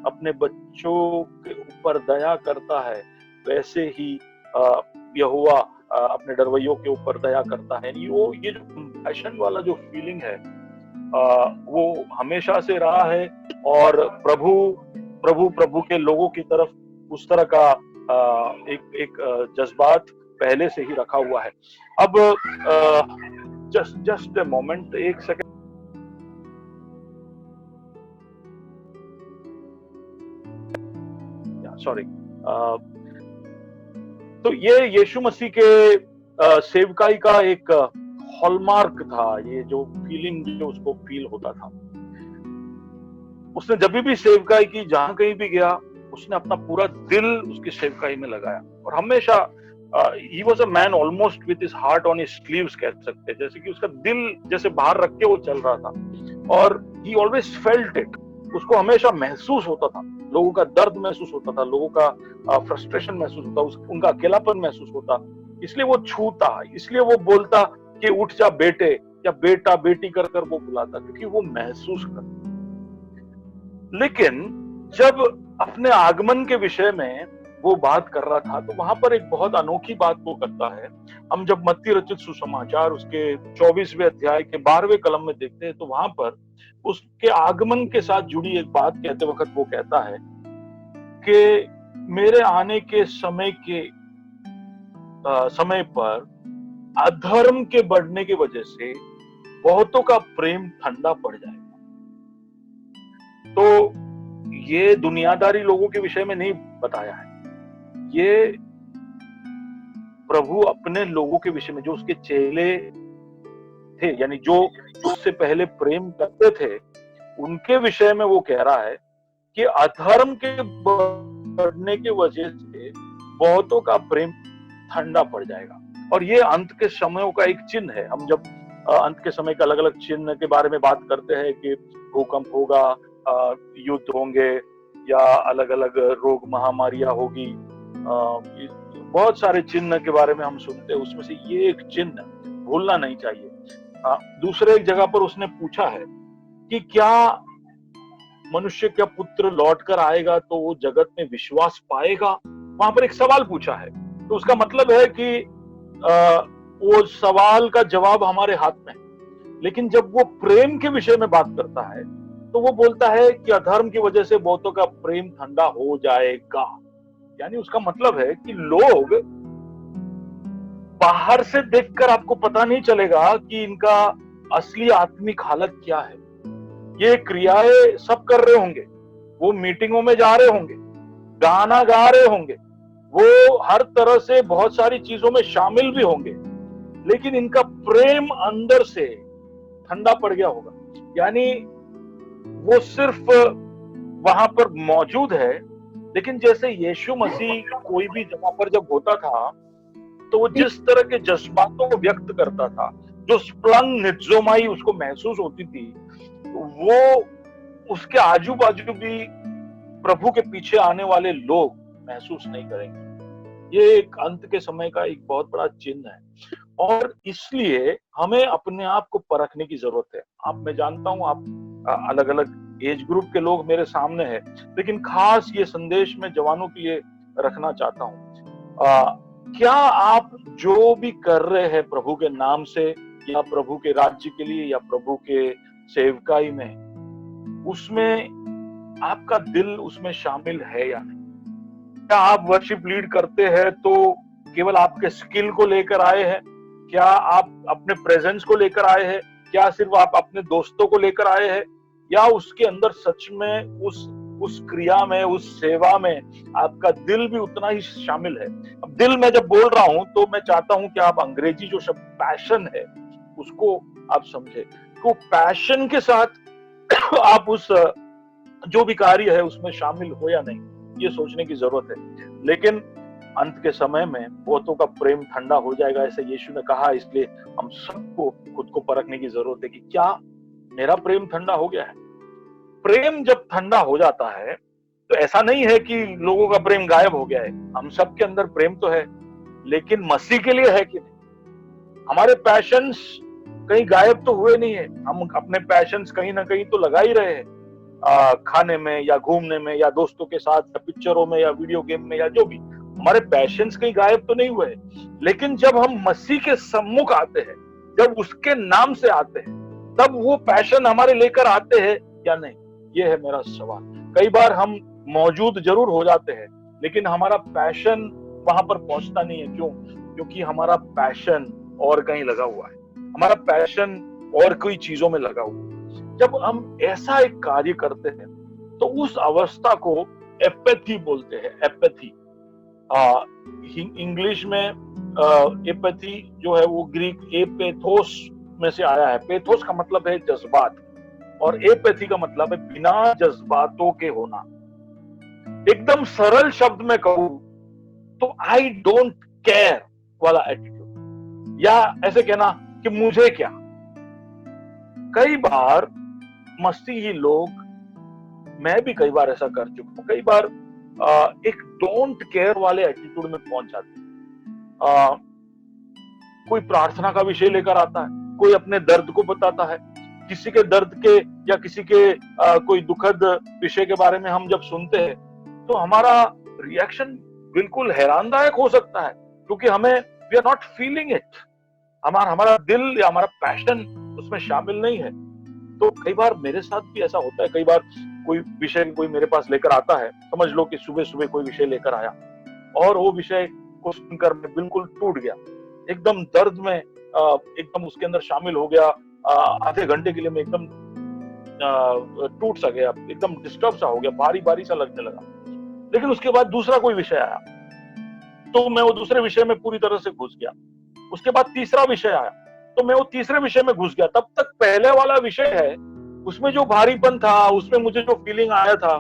अपने बच्चों के ऊपर दया करता है, वैसे ही यहोवा अपने डरवैयों के ऊपर दया करता है। ये जो कंपैशन वाला जो फीलिंग है वो हमेशा से रहा है, और प्रभु के लोगों की तरफ उस तरह का एक जज्बात पहले से ही रखा हुआ है। अब जस्ट ए मोमेंट, एक सेकंड। सॉरी। तो ये यीशु मसीह के सेवकाई का एक हॉलमार्क था, ये जो फीलिंग जो उसको फील होता था। उसने जब भी सेवकाई की, जहां कहीं भी गया, उसने अपना पूरा दिल उसकी सेवकाई में लगाया, और हमेशा he was a man almost with his heart on his sleeves, कह सकते हैं, जैसे कि उसका दिल जैसे बाहर रख के वो चल रहा था, और ही ऑलवेज फेल्ट इट। उसको हमेशा महसूस होता था, लोगों का दर्द महसूस होता था, लोगों का फ्रस्ट्रेशन महसूस होता, उनका अकेलापन महसूस होता, इसलिए वो छूता, इसलिए वो बोलता कि उठ जा बेटे, या बेटा बेटी कर कर वो बुलाता, क्योंकि वो महसूस करता। लेकिन जब अपने आगमन के विषय में वो बात कर रहा था, तो वहां पर एक बहुत अनोखी बात वो करता है। हम जब मत्ती रचित सुसमाचार उसके 24वें अध्याय के 12वें कलम में देखते हैं, तो वहां पर उसके आगमन के साथ जुड़ी एक बात कहते वक्त वो कहता है कि मेरे आने के समय पर अधर्म के बढ़ने की वजह से बहुतों का प्रेम ठंडा पड़ जाएगा। तो ये दुनियादारी लोगों के विषय में नहीं बताया है, ये प्रभु अपने लोगों के विषय में, जो उसके चेले थे, यानी जो उससे पहले प्रेम करते थे, उनके विषय में वो कह रहा है कि अधर्म के बढ़ने की वजह से बहुतों का प्रेम ठंडा पड़ जाएगा। और ये अंत के समयों का एक चिन्ह है। हम जब अंत के समय के अलग अलग चिन्ह के बारे में बात करते हैं कि भूकंप होगा, युद्ध होंगे, या अलग अलग रोग महामारियां होगी, बहुत सारे चिन्ह के बारे में हम सुनते हैं, उसमें से ये एक चिन्ह भूलना नहीं चाहिए। दूसरे एक जगह पर उसने पूछा है कि क्या मनुष्य का पुत्र लौट कर आएगा तो वो जगत में विश्वास पाएगा। वहां पर एक सवाल पूछा है, तो उसका मतलब है कि वो सवाल का जवाब हमारे हाथ में है। लेकिन जब वो प्रेम के विषय में बात करता है, तो वो बोलता है कि अधर्म की वजह से बहुतों का प्रेम ठंडा हो जाएगा। यानी उसका मतलब है कि लोग बाहर से देखकर आपको पता नहीं चलेगा कि इनका असली आत्मिक हालत क्या है। ये क्रियाएं सब कर रहे होंगे, वो मीटिंगों में जा रहे होंगे, गाना गा रहे होंगे, वो हर तरह से बहुत सारी चीजों में शामिल भी होंगे, लेकिन इनका प्रेम अंदर से ठंडा पड़ गया होगा। यानी वो सिर्फ वहां पर मौजूद है, लेकिन जैसे यीशु मसीह कोई भी जगह पर जब होता था, तो वो जिस तरह के जज्बातों को व्यक्त करता था, जो स्प्लंग नित्जोमाई उसको महसूस होती थी, वो उसके आजू बाजू भी प्रभु के पीछे आने वाले लोग महसूस नहीं करेंगे। ये एक अंत के समय का एक बहुत बड़ा चिन्ह है, और इसलिए हमें अपने आप को परखने की जरूरत है। मैं जानता हूं आप अलग अलग एज ग्रुप के लोग मेरे सामने हैं, लेकिन खास ये संदेश मैं जवानों के लिए रखना चाहता हूं। क्या आप जो भी कर रहे हैं प्रभु के नाम से, या प्रभु के राज्य के लिए, या प्रभु के सेवकाई में, उसमें आपका दिल उसमें शामिल है या नहीं? क्या आप वर्शिप लीड करते हैं तो केवल आपके स्किल को लेकर आए हैं? क्या आप अपने प्रेजेंस को लेकर आए हैं? क्या सिर्फ आप अपने दोस्तों को लेकर आए हैं, या उसके अंदर सच में उस क्रिया में, उस सेवा में आपका दिल भी उतना ही शामिल है? अब दिल में जब बोल रहा हूं, तो मैं चाहता हूं कि आप अंग्रेजी जो शब्द पैशन है उसको आप समझे। तो पैशन के साथ आप उस जो भी कार्य है उसमें शामिल हो या नहीं, ये सोचने की जरूरत है। लेकिन अंत के समय में बहुतों का प्रेम ठंडा हो जाएगा, ऐसे यीशु ने कहा। इसलिए हम सबको खुद को परखने की जरूरत है कि क्या मेरा प्रेम ठंडा हो गया है। प्रेम जब ठंडा हो जाता है, तो ऐसा नहीं है कि लोगों का प्रेम गायब हो गया है। हम सबके अंदर प्रेम तो है, लेकिन मसीह के लिए है कि नहीं? हमारे पैशंस कहीं गायब तो हुए नहीं है, हम अपने पैशंस कहीं ना कहीं तो लगा ही रहे हैं। खाने में या घूमने में या दोस्तों के साथ या पिक्चरों में या वीडियो गेम में या जो भी, हमारे पैशंस कहीं गायब तो नहीं हुए, लेकिन जब हम मसीह के सम्मुख आते हैं, जब उसके नाम से आते हैं, तब वो पैशन हमारे लेकर आते हैं या नहीं, ये है मेरा सवाल। कई बार हम मौजूद जरूर हो जाते हैं, लेकिन हमारा पैशन वहां पर पहुंचता नहीं है। क्यों? क्योंकि हमारा पैशन और कहीं लगा हुआ है, हमारा पैशन और कोई चीजों में लगा हुआ है। जब हम ऐसा एक कार्य करते हैं तो उस अवस्था को एपैथी बोलते हैं। एपैथी इंग्लिश में एपैथी जो है वो ग्रीक एपेथोस में से आया है। पेथोस का मतलब है जज्बात और एपैथी का मतलब है बिना जज्बातों के होना। एकदम सरल शब्द में कहूं तो आई डोंट केयर वाला एटीट्यूड, या ऐसे कहना कि मुझे क्या। कई बार मसीही लोग, मैं भी कई बार ऐसा कर चुका हूं, कई बार एक डोंट केयर वाले एटीट्यूड में पहुंच जाते हैं। कोई प्रार्थना का विषय लेकर आता है, कोई अपने दर्द को बताता है, किसी के दर्द के या किसी के कोई दुखद विषय के बारे में हम जब सुनते हैं तो हमारा रिएक्शन बिल्कुल हैरानदायक हो सकता है, क्योंकि हमें we are not feeling it, हमारा दिल या हमारा पैशन उसमें शामिल नहीं है। तो कई बार मेरे साथ भी ऐसा होता है। कई बार कोई विषय कोई मेरे पास लेकर आता है, समझ लो कि सुबह सुबह कोई विषय लेकर आया और वो विषय को सुनकर मैं बिल्कुल टूट गया, एकदम दर्द में एकदम उसके अंदर शामिल हो गया। आधे घंटे के लिए मैं एकदम टूट सा गया, एकदम डिस्टर्ब सा हो गया, भारी भारी सा लगने लगा। लेकिन उसके बाद दूसरा कोई विषय आया तो मैं वो दूसरे विषय में पूरी तरह से घुस गया। उसके बाद तीसरा विषय आया तो मैं वो तीसरे विषय में घुस गया। तब तक पहले वाला विषय है, उसमें जो भारीपन था, उसमें मुझे जो फीलिंग आया था,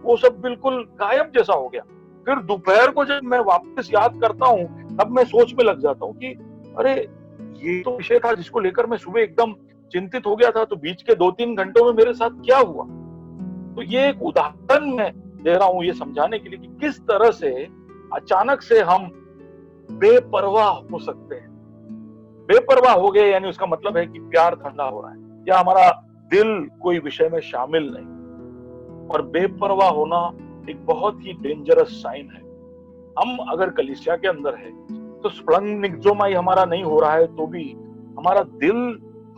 वो सब बिल्कुल गायब जैसा हो गया। फिर दोपहर को जब मैं वापस याद करता हूँ तब मैं सोच में लग जाता हूँ कि अरे ये तो विषय था जिसको लेकर मैं सुबह एकदम चिंतित हो गया था, तो बीच के 2-3 घंटों में मेरे साथ क्या हुआ। तो ये एक उदाहरण मैं दे रहा हूँ ये समझाने के लिए कि किस तरह से अचानक से हम बेपरवाह हो सकते हैं। बेपरवाह हो गए यानी उसका मतलब है कि प्यार ठंडा हो रहा है या हमारा दिल कोई विषय में शामिल नहीं। और बेपरवाह होना एक बहुत ही डेंजरस साइन है। हम अगर कलीसिया के अंदर है तो स्प्लंग निग्जोमाई हमारा नहीं हो रहा है तो भी हमारा दिल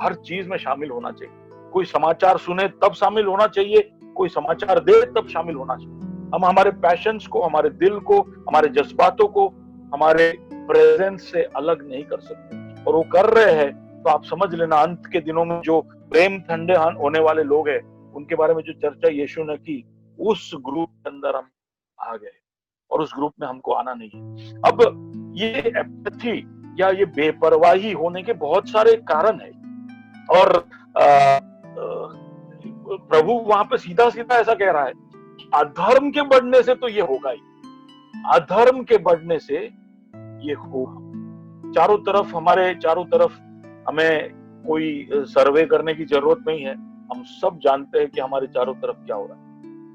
हर चीज में शामिल होना चाहिए। कोई समाचार सुने तब शामिल होना चाहिए, कोई समाचार दे तब शामिल होना चाहिए। हम हमारे पैशंस को, हमारे दिल को, हमारे जज्बातों को हमारे प्रेजेंस से अलग नहीं कर सकते। और वो कर रहे हैं तो आप समझ लेना अंत के दिनों में जो प्रेम ठंडे होने वाले लोग हैं उनके बारे में जो चर्चा यीशु ने की, उस ग्रुप के अंदर हम आ गए और उस ग्रुप में हमको आना नहीं है। अब ये एपैथी या ये बेपरवाही होने के बहुत सारे कारण है और प्रभु वहां पे सीधा सीधा ऐसा कह रहा है कि अधर्म के बढ़ने से तो ये होगा ही, अधर्म के बढ़ने से ये होगा। हमारे चारों तरफ हमें कोई सर्वे करने की जरूरत नहीं है, हम सब जानते हैं कि हमारे चारों तरफ क्या हो रहा है।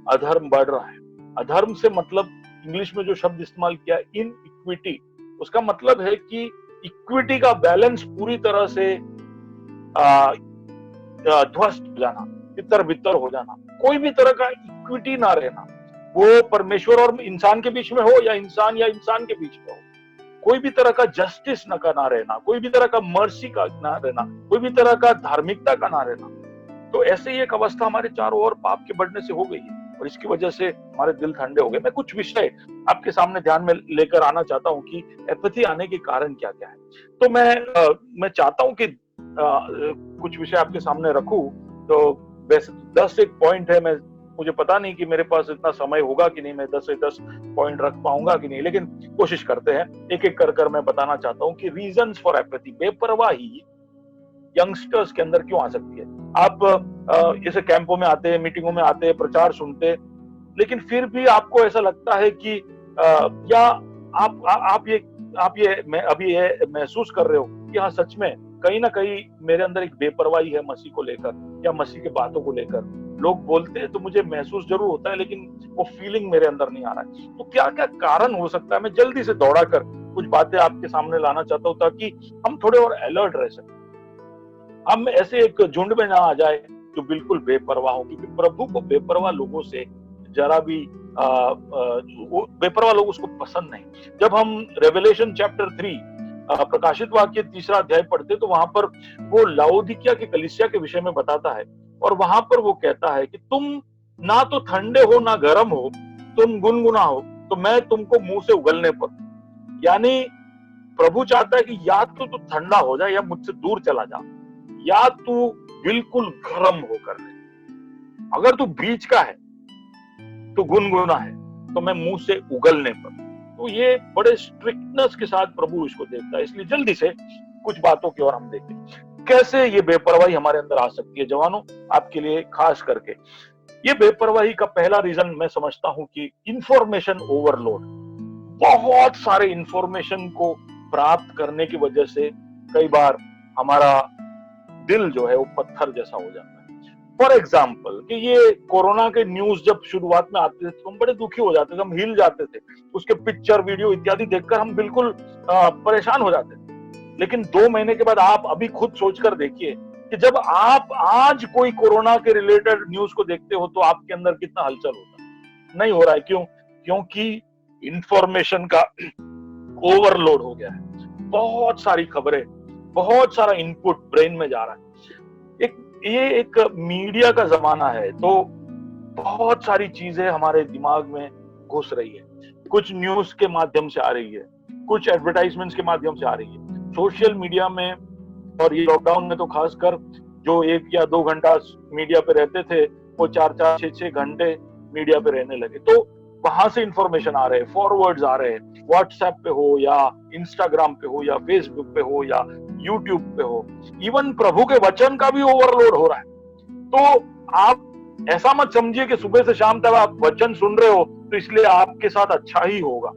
अधर्म बढ़ रहा है। अधर्म से मतलब इंग्लिश में जो शब्द इस्तेमाल किया इनइक्विटी, उसका मतलब है कि इक्विटी का बैलेंस पूरी तरह से ध्वस्त हो जाना, तितर बितर हो जाना, कोई भी तरह का इक्विटी ना रहना, वो परमेश्वर और इंसान के बीच में हो या इंसान के बीच में हो। कोई भी तरह का जस्टिस का ना रहना, कोई भी तरह का मर्सी का ना रहना, कोई भी तरह का धार्मिकता का ना रहना। तो ऐसे ही एक अवस्था हमारे चारों ओर पाप के बढ़ने से हो गई है और इसकी वजह से हमारे दिल ठंडे हो गए। मैं कुछ विषय आपके सामने ध्यान में लेकर आना चाहता हूं कि एपैथी आने के कारण क्या क्या है। तो मैं चाहता हूं कि कुछ विषय आपके सामने रखूं। तो वैसे 10 एक पॉइंट है, मुझे पता नहीं कि मेरे पास इतना समय होगा कि नहीं, मैं 10 से 10 पॉइंट रख पाऊंगा कि नहीं, लेकिन कोशिश करते हैं। एक एक कर मैं बताना चाहता हूं कि रीजंस फॉर एपैथी, बेपरवाही यंगस्टर्स के अंदर क्यों आ सकती है। आप जैसे कैंपों में आते हैं, मीटिंगों में आते हैं, प्रचार सुनते हैं, लेकिन फिर भी आपको ऐसा लगता है कि क्या आप ये महसूस कर रहे हो कि हाँ सच में कहीं ना कहीं मेरे अंदर एक बेपरवाही है मसीह को लेकर या मसीह के बातों को लेकर। लोग बोलते हैं तो मुझे महसूस जरूर होता है, लेकिन वो फीलिंग मेरे अंदर नहीं आ रहा है। तो क्या क्या कारण हो सकता है, मैं जल्दी से दौड़ा कर कुछ बातें आपके सामने लाना चाहता हूँ ताकि हम थोड़े और अलर्ट रह सकें। हम ऐसे एक झुंड में ना आ जाए जो बिल्कुल बेपरवाह हो, क्योंकि प्रभु को बेपरवाह लोगों से जरा भी वो बेपरवाह लोग उसको पसंद नहीं। जब हम रेवलेशन चैप्टर 3 प्रकाशित वाक्य 3 अध्याय पढ़ते तो वहां पर वो लाओदिकिया की कलीसिया के विषय में बताता है, और वहां पर वो कहता है कि तुम ना तो ठंडे हो ना गर्म हो, तुम गुनगुना हो, तो मैं तुमको मुंह से उगलने पर। यानी प्रभु चाहता है कि या तो तू ठंडा हो जाए या मुझसे दूर चला जा, या तू बिल्कुल गर्म होकर रहे। अगर तू बीच का है, तो गुनगुना है, तो मैं मुंह से उगलने पर। तो ये बड़े स्ट्रिक्टनेस के साथ प्रभु इसको देखता है। इसलिए जल्दी से कुछ बातों की ओर हम देखें, कैसे ये बेपरवाही हमारे अंदर आ सकती है। जवानों, आपके लिए खास करके ये बेपरवाही का पहला रीजन मैं समझता हूं कि इंफॉर्मेशन ओवरलोड। बहुत सारे इंफॉर्मेशन को प्राप्त करने की वजह से कई बार हमारा दिल जो है वो पत्थर जैसा हो जाता है। फॉर एग्जाम्पल कि ये कोरोना के न्यूज जब शुरुआत में आते थे तो हम बड़े दुखी हो जाते थे, हम हिल जाते थे, उसके पिक्चर वीडियो इत्यादि देखकर हम बिल्कुल परेशान हो जाते थे। लेकिन 2 महीने के बाद आप अभी खुद सोचकर देखिए कि जब आप आज कोई कोरोना के रिलेटेड न्यूज को देखते हो तो आपके अंदर कितना हलचल होता है। नहीं हो रहा है, क्यों? क्योंकि इंफॉर्मेशन का ओवरलोड हो गया है। बहुत सारी खबरें, बहुत सारा इनपुट ब्रेन में जा रहा है। ये एक मीडिया का जमाना है, तो बहुत सारी चीजें हमारे दिमाग में घुस रही है। कुछ न्यूज के माध्यम से आ रही है, कुछ एडवर्टाइजमेंट्स के माध्यम से आ रही है, सोशल मीडिया में। और ये लॉकडाउन में तो खासकर जो 1 या 2 घंटा मीडिया पे रहते थे, वो 4-4, 6-6 घंटे मीडिया पे रहने लगे। तो वहां से इंफॉर्मेशन आ रहे हैं, फॉरवर्ड्स आ रहे हैं, व्हाट्सएप पे हो या इंस्टाग्राम पे हो या फेसबुक पे हो या यूट्यूब पे हो। इवन प्रभु के वचन का भी ओवरलोड हो रहा है। तो आप ऐसा मत समझिए कि सुबह से शाम तक आप वचन सुन रहे हो तो इसलिए आपके साथ अच्छा ही होगा।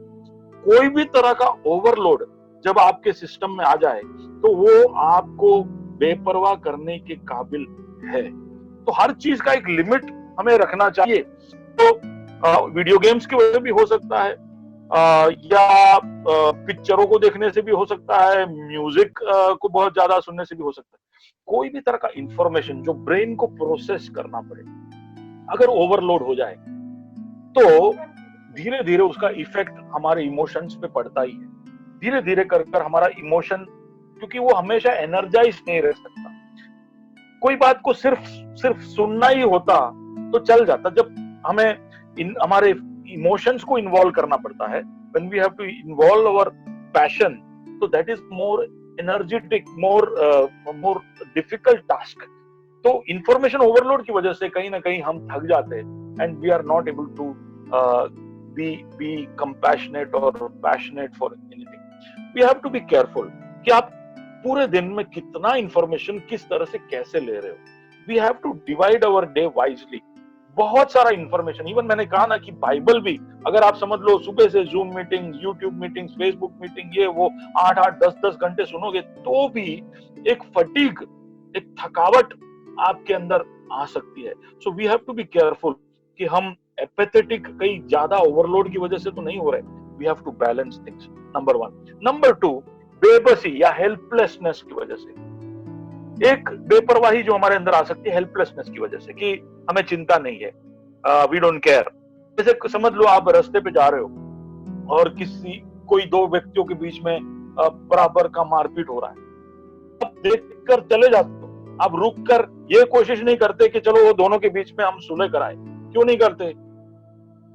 कोई भी तरह का ओवरलोड जब आपके सिस्टम में आ जाए तो वो आपको बेपरवाह करने के काबिल है। तो हर चीज का एक लिमिट हमें रखना चाहिए। तो वीडियो गेम्स की वजह से भी हो सकता है, या पिक्चरों को देखने से भी हो सकता है, म्यूजिक को बहुत ज्यादा सुनने से भी हो सकता है। कोई भी तरह का इंफॉर्मेशन जो ब्रेन को प्रोसेस करना पड़े, अगर ओवरलोड हो जाए तो धीरे धीरे उसका इफेक्ट हमारे इमोशंस पे पड़ता ही है। धीरे धीरे कर कर हमारा इमोशन, क्योंकि वो हमेशा एनर्जाइज नहीं रह सकता। कोई बात को सिर्फ सुनना ही होता तो चल जाता। जब हमें हमारे इमोशंस को इन्वॉल्व करना पड़ता है, when we have to involve our passion, so that is more energetic, more difficult task. तो इंफॉर्मेशन ओवरलोड की वजह से कहीं ना कहीं हम थक जाते हैं, and we are not able to be compassionate और passionate for anything. We have to be careful कि आप पूरे दिन में कितना इंफॉर्मेशन किस तरह से कैसे ले रहे हो। We have to divide our day wisely. बहुत सारा इंफॉर्मेशन, इवन मैंने कहा ना कि बाइबल भी, अगर आप समझ लो सुबह से zoom meeting, YouTube meeting, Facebook meeting, ये वो 8-8, 10-10 घंटे सुनोगे तो भी एक फटीग, एक थकावट आपके अंदर आ सकती है। So we have to be careful कि हम एपेथेटिक कहीं ज्यादा ओवरलोड की वजह से तो नहीं हो रहे। We have to balance things, number 1। Number 2, बेबसी या हेल्पलेसनेस की वजह से। एक बेपरवाही जो हमारे अंदर आ सकती है हेल्पलेसनेस की वजह से, कि हमें चिंता नहीं है, वी डोंट केयर। जैसे समझ लो आप रास्ते पे जा रहे हो और कोई 2 व्यक्तियों के बीच में बराबर का मारपीट हो रहा है, आप देखकर चले जाते हो। आप रुक कर ये कोशिश नहीं करते कि चलो वो दोनों के बीच में हम सुलह कराएं। क्यों नहीं करते?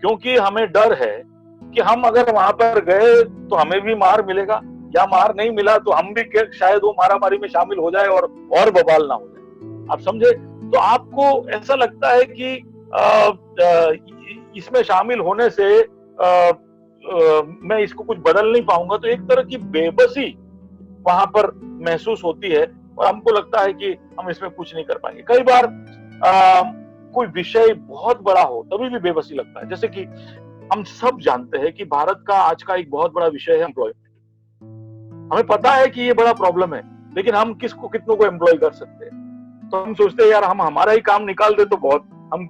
क्योंकि हमें डर है कि हम अगर वहां पर गए तो हमें भी मार मिलेगा, या मार नहीं मिला तो हम भी शायद वो मारामारी में शामिल हो जाए और बवाल ना हो जाए। आप समझे? तो आपको ऐसा लगता है कि इसमें शामिल होने से मैं इसको कुछ बदल नहीं पाऊंगा। तो एक तरह की बेबसी वहां पर महसूस होती है और हमको लगता है कि हम इसमें कुछ नहीं कर पाएंगे। कई बार कोई विषय बहुत बड़ा हो तभी भी बेबसी लगता है। जैसे कि हम सब जानते हैं कि भारत का आज का एक बहुत बड़ा विषय है एम्प्लॉयमेंट। हमें पता है कि ये बड़ा प्रॉब्लम है, लेकिन हम कितनों को एम्प्लॉय कर सकते हैं। तो हम सोचते हैं यार हम हमारा ही काम निकाल दे तो बहुत, हम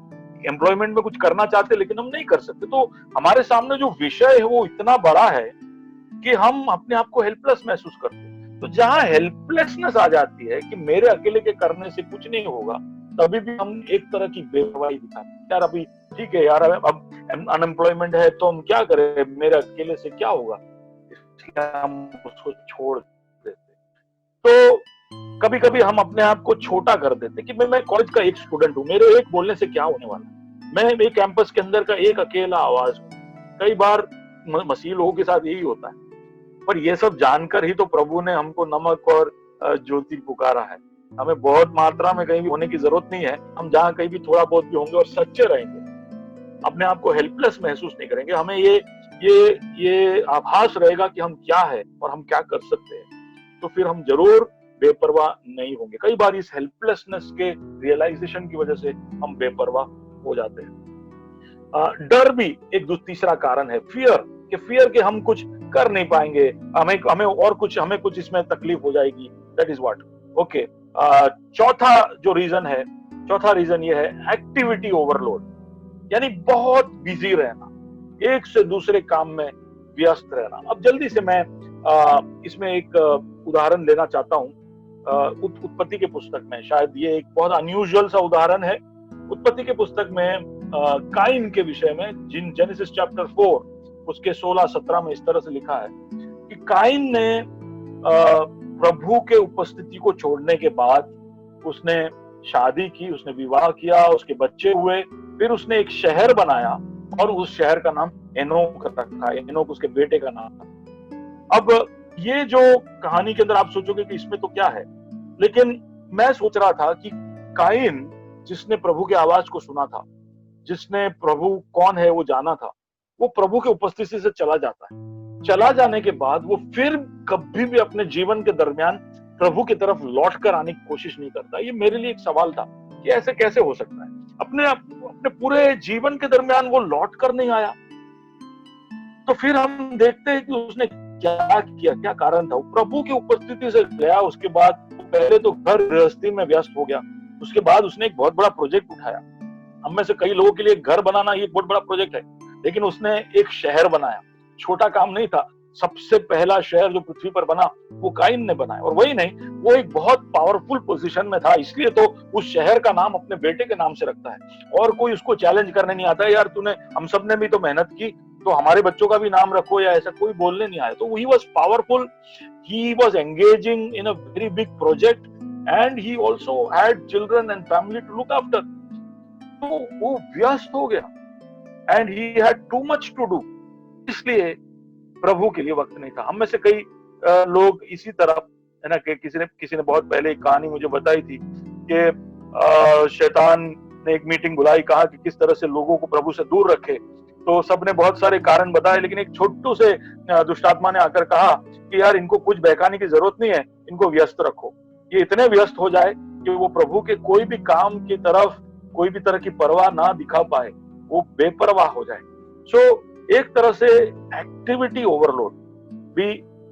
एम्प्लॉयमेंट में कुछ करना चाहते हैं लेकिन हम नहीं कर सकते। तो हमारे सामने जो विषय है वो इतना बड़ा है कि हम अपने आप को हेल्पलेस महसूस करते हैं। तो जहां हेल्पलेसनेस आ जाती है कि मेरे अकेले के करने से कुछ नहीं होगा, तभी भी हम एक तरह की बेवफाई दिखाते हैं। यार अभी ठीक है यार, अब अनएम्प्लॉयमेंट है तो हम क्या करें, मेरे अकेले से क्या होगा, इसलिए हम उसको छोड़ देते। तो कभी कभी हम अपने आप को छोटा कर देते कि मैं कॉलेज का एक स्टूडेंट हूँ, मेरे एक बोलने से क्या होने वाला है, मैं एक कैंपस के अंदर का एक अकेला आवाज हूँ। कई बार मसीह लोगों के साथ यही होता है, पर ये सब जानकर ही तो प्रभु ने हमको नमक और ज्योति पुकारा है। हमें बहुत मात्रा में कहीं भी होने की जरूरत नहीं है। हम जहाँ कहीं भी थोड़ा बहुत भी होंगे और सच्चे रहेंगे, अपने आप को हेल्पलेस महसूस नहीं करेंगे। हमें ये आभास रहेगा कि हम क्या है और हम क्या कर सकते हैं, तो फिर हम जरूर बेपरवाह नहीं होंगे। कई बार इस हेल्पलेसनेस के रियलाइजेशन की वजह से हम बेपरवाह हो जाते हैं। डर भी एक तीसरा कारण है, फियर के हम कुछ कर नहीं पाएंगे, हमें कुछ इसमें तकलीफ हो जाएगी। That is what okay. चौथा रीजन ये है एक्टिविटी ओवरलोड, यानी बहुत बिजी रहना, एक से दूसरे काम में व्यस्त रहना। अब जल्दी से मैं इसमें एक उदाहरण लेना चाहता हूँ उत्पत्ति के पुस्तक में। शायद ये एक बहुत अनयूजुअल सा उदाहरण है। उत्पत्ति के पुस्तक में काइन के विषय में, जेनेसिस चैप्टर 4 उसके 16-17 में इस तरह से लिखा है कि काइन ने प्रभु के उपस्थिति को छोड़ने के बाद उसने शादी की, उसने विवाह किया, उसके बच्चे हुए, फिर उसने एक शहर बनाया और उस शहर का नाम एनोक रखा। एनोक उसके बेटे का नाम था। अब ये जो कहानी के अंदर आप सोचोगे कि इसमें तो क्या है, लेकिन मैं सोच रहा था कि काइन जिसने प्रभु की आवाज को सुना था, जिसने प्रभु कौन है वो जाना था, वो प्रभु के उपस्थिति से चला जाता है। चला जाने के बाद वो फिर कभी भी अपने जीवन के दरमियान प्रभु की तरफ लौट कर आने की कोशिश नहीं करता। ये मेरे लिए एक सवाल था कि ऐसे कैसे हो सकता है। अपने पूरे जीवन के दरमियान वो लौट कर नहीं आया। तो फिर हम देखते हैं कि उसने क्या किया, क्या कारण था। वो प्रभु की उपस्थिति से गया, उसके बाद पहले तो घर गृहस्थी में व्यस्त हो गया, उसके बाद उसने एक बहुत बड़ा प्रोजेक्ट उठाया। हम में से कई लोगों के लिए घर बनाना ये बहुत बड़ा प्रोजेक्ट है, लेकिन उसने एक शहर बनाया। छोटा काम नहीं था। सबसे पहला शहर जो पृथ्वी पर बना वो काइन ने बनाया। और वही नहीं, वो एक बहुत पावरफुल पोजीशन में था, इसलिए तो उस शहर का नाम अपने बेटे के नाम से रखता है। और कोई उसको चैलेंज करने नहीं आता है, यार तूने, हम सब ने भी तो मेहनत की, तो हमारे बच्चों का भी नाम रखो, या ऐसा कोई बोलने नहीं आया। तो he was powerful, he was engaging in a very big project and he also had children and family to look after. तो वो व्यस्त हो गया and he had too much to do, इसलिए प्रभु के लिए वक्त नहीं था। हम में से कई लोग इसी तरह है ना, कि किसी ने बहुत पहले एक कहानी मुझे बताई थी कि शैतान ने एक मीटिंग बुलाई, कहा कि किस तरह से लोगों को प्रभु से दूर रखे। तो सबने बहुत सारे कारण बताए, लेकिन एक छोटू से दुष्टात्मा ने आकर कहा कि यार इनको कुछ बहकाने की जरूरत नहीं है, इनको व्यस्त रखो। ये इतने व्यस्त हो जाए कि वो प्रभु के कोई भी काम की तरफ कोई भी तरह की परवाह ना दिखा पाए, वो बेपरवाह हो जाए। सो एक तरह से एक्टिविटी ओवरलोड भी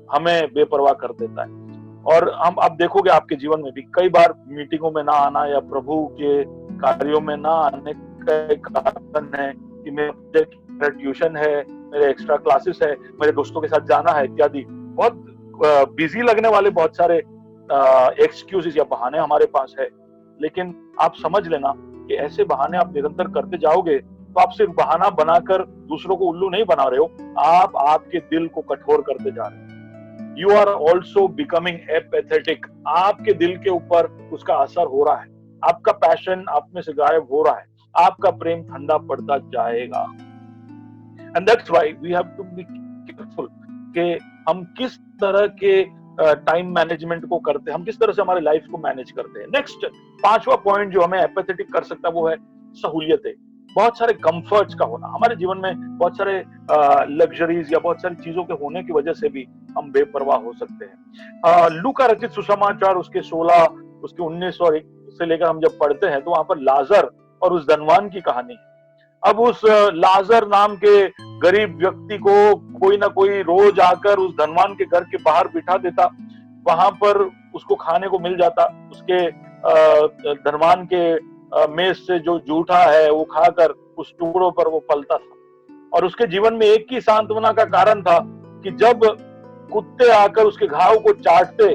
हमें बेपरवाह कर देता है। और हम अब देखोगे आपके जीवन में भी कई बार मीटिंगों में ना आना या प्रभु के कार्यों में ना आने का एक कारण है कि मेरा ट्यूशन है, मेरे एक्स्ट्रा क्लासेस है, मेरे दोस्तों के साथ जाना है इत्यादि। बहुत बिजी लगने वाले बहुत सारे एक्सक्यूजेस या बहाने हमारे पास है, लेकिन आप समझ लेना कि ऐसे बहाने आप निरंतर करते जाओगे तो आप सिर्फ बहाना बनाकर दूसरों को उल्लू नहीं बना रहे हो, आप आपके दिल को कठोर करते जा रहे हो। You are also becoming apathetic. आपके दिल के ऊपर उसका असर हो रहा है, आपका पैशन आप में से गायब हो रहा है, आपका प्रेम ठंडा पड़ता जाएगा। And that's why we have to be careful कि हम किस तरह के टाइम मैनेजमेंट को करते हैं, हम किस तरह से हमारे लाइफ को मैनेज करते हैं। नेक्स्ट 5वां पॉइंट जो हमें एपैथेटिक कर सकता है वो है सहूलियतें। बहुत सारे कंफर्ट्स का होना हमारे जीवन में, बहुत सारे लग्जरीज या बहुत सारी चीजों के होने की वजह से भी हम बेपरवाह हो सकते हैं। लूका रचित सुसमाचार उसके 16, उसके 19 और 1 से लेकर हम जब पढ़ते हैं तो वहां पर लाजर और उस धनवान की कहानी है। अब उस लाजर नाम के गरीब व्यक्ति को कोई ना कोई रोज आकर उस धनवान के घर के बाहर बिठा देता, वहां पर उसको खाने को मिल जाता। उसके धनवान के मेज से जो जूठा है वो खाकर उस टुकड़ों पर वो पलता था। और उसके जीवन में एक ही सांत्वना का कारण था कि जब कुत्ते आकर उसके घाव को चाटते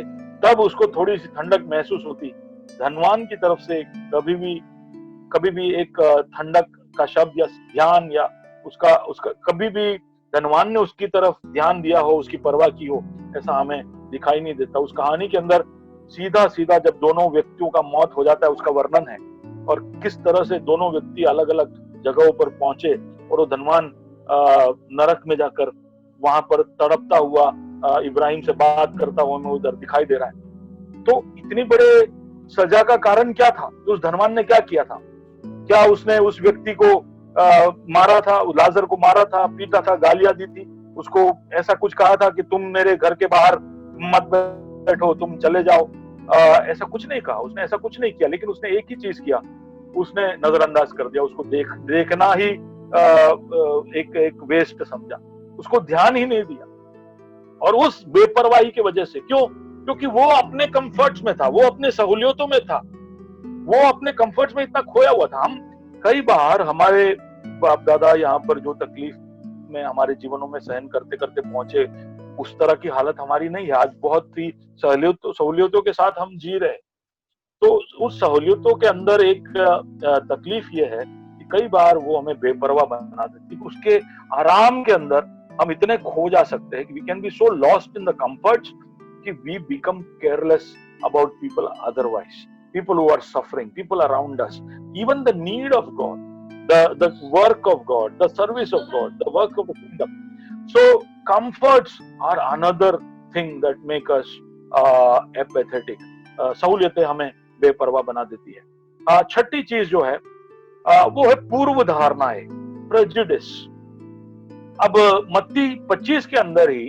तब उसको थोड़ी सी ठंडक महसूस होती। धनवान की तरफ से कभी भी एक ठंडक का शब्द या ध्यान या उसका उसका कभी भी धनवान ने उसकी तरफ ध्यान दिया हो, उसकी परवाह की हो, ऐसा हमें दिखाई नहीं देता। उस कहानी के अंदर सीधा सीधा जब दोनों व्यक्तियों का मौत हो जाता है उसका वर्णन है, और किस तरह से दोनों व्यक्ति अलग अलग जगहों पर पहुंचे और वो धनवान नरक में जाकर वहां पर तड़पता हुआ इब्राहिम से बात करता हुआ हमें उधर दिखाई दे रहा है। तो इतनी बड़े सजा का कारण क्या था? उस धनवान ने क्या किया था? क्या उसने उस व्यक्ति को मारा था, लाजर को मारा था, पीटा था, गालियां दी थी, उसको ऐसा कुछ कहा था कि तुम मेरे घर के बाहर मत बैठो, तुम चले जाओ? ऐसा कुछ नहीं कहा, उसने ऐसा कुछ नहीं किया। लेकिन उसने एक ही चीज किया, उसने नजरअंदाज कर दिया, उसको देखना ही एक वेस्ट समझा, उसको ध्यान ही नहीं दिया। और उस बेपरवाही की वजह से, क्यों? क्योंकि वो अपने कंफर्ट्स में था, वो अपने सहूलियतों में था, वो अपने कंफर्ट्स में इतना खोया हुआ था। हम कई बार हमारे बाप दादा यहाँ पर जो तकलीफ में हमारे जीवनों में सहन करते करते पहुंचे, उस तरह की हालत हमारी नहीं है। आज बहुत ही सहूलियतों के साथ हम जी रहे। तो उस सहूलियतों के अंदर एक तकलीफ ये है कि कई बार वो हमें बेपरवाह बना देती है। उसके आराम के अंदर हम इतने खो जा सकते हैं कि we can be so lost in the comforts कि we become careless about people otherwise, people who are suffering, people around us, even the need of God, the work of God, the service of God, the work of the kingdom. So comforts are another thing that make us apathetic. सहूलियतें हमें बेपरवाह बना देती है। छठी चीज जो है वो है पूर्व धारणाएं, prejudice। अब मत्ती 25 के अंदर ही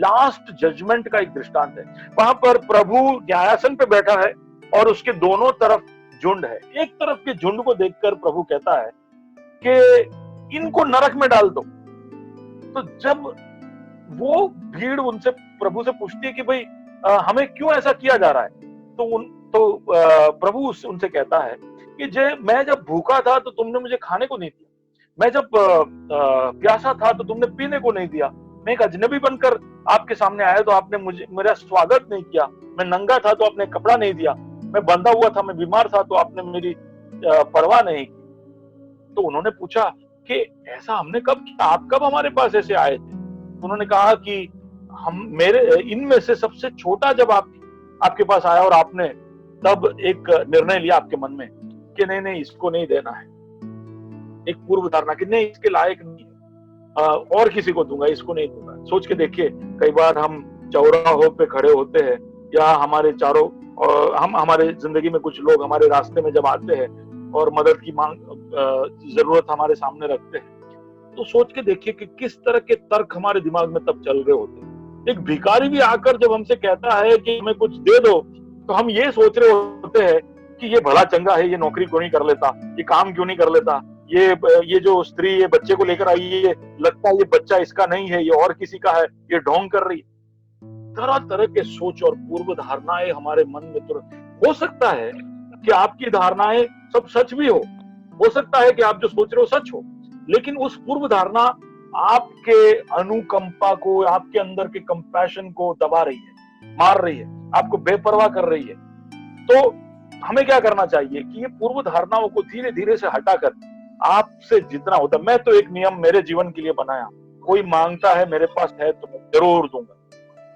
लास्ट जजमेंट का एक दृष्टांत है। वहां पर प्रभु न्यायासन पे बैठा है और उसके दोनों तरफ झुंड है। एक तरफ के झुंड को देखकर प्रभु कहता है कि इनको नरक में डाल दो। तो जब वो भीड़ उनसे प्रभु से पूछती है कि भाई हमें क्यों ऐसा किया जा रहा है, तो प्रभु उनसे कहता है कि मैं जब भूखा था तो तुमने मुझे खाने को नहीं दिया, मैं जब प्यासा था तो तुमने पीने को नहीं दिया, मैं एक अजनबी बनकर आपके सामने आया तो आपने मेरा स्वागत नहीं किया, मैं नंगा था तो आपने कपड़ा नहीं दिया, मैं बंधा हुआ था, मैं बीमार था तो आपने मेरी परवाह नहीं की। तो उन्होंने पूछा कि ऐसा हमने कब किया, आप कब हमारे पास ऐसे आए थे? उन्होंने कहा कि इनमें से सबसे छोटा जब आपके पास आया और आपने तब एक निर्णय लिया आपके मन में कि नहीं इसको नहीं देना है, एक पूर्व धारणा कि नहीं इसके लायक नहीं है, और किसी को दूंगा, इसको नहीं दूंगा। सोच के देखिए, कई बार हम चौराहों पे खड़े होते हैं या हमारे चारों और हमारे जिंदगी में कुछ लोग हमारे रास्ते में जब आते हैं और मदद की जरूरत हमारे सामने रखते हैं, तो सोच के देखिए कि किस तरह के तर्क हमारे दिमाग में तब चल रहे होते हैं। एक भिखारी भी आकर जब हमसे कहता है कि हमें कुछ दे दो, तो हम ये सोच रहे होते हैं कि ये भला चंगा है, ये नौकरी क्यों नहीं कर लेता, ये काम क्यों नहीं कर लेता, ये जो स्त्री ये बच्चे को लेकर आई है, लगता है ये बच्चा इसका नहीं है, ये और किसी का है, ये ढोंग कर रही है। तरह तरह के सोच और पूर्व धारणाएं हमारे मन में तुरंत। हो सकता है कि आपकी धारणाएं सब सच भी हो सकता है कि आप जो सोच रहे हो सच हो, लेकिन उस पूर्व धारणा आपके अनुकंपा को, आपके अंदर के कंपैशन को दबा रही है, मार रही है, आपको बेपरवाह कर रही है। तो हमें क्या करना चाहिए कि ये पूर्व धारणाओं को धीरे धीरे से हटाकर आपसे जितना होता, मैं तो एक नियम मेरे जीवन के लिए बनाया, कोई मांगता है मेरे पास है तो मैं जरूर दूंगा।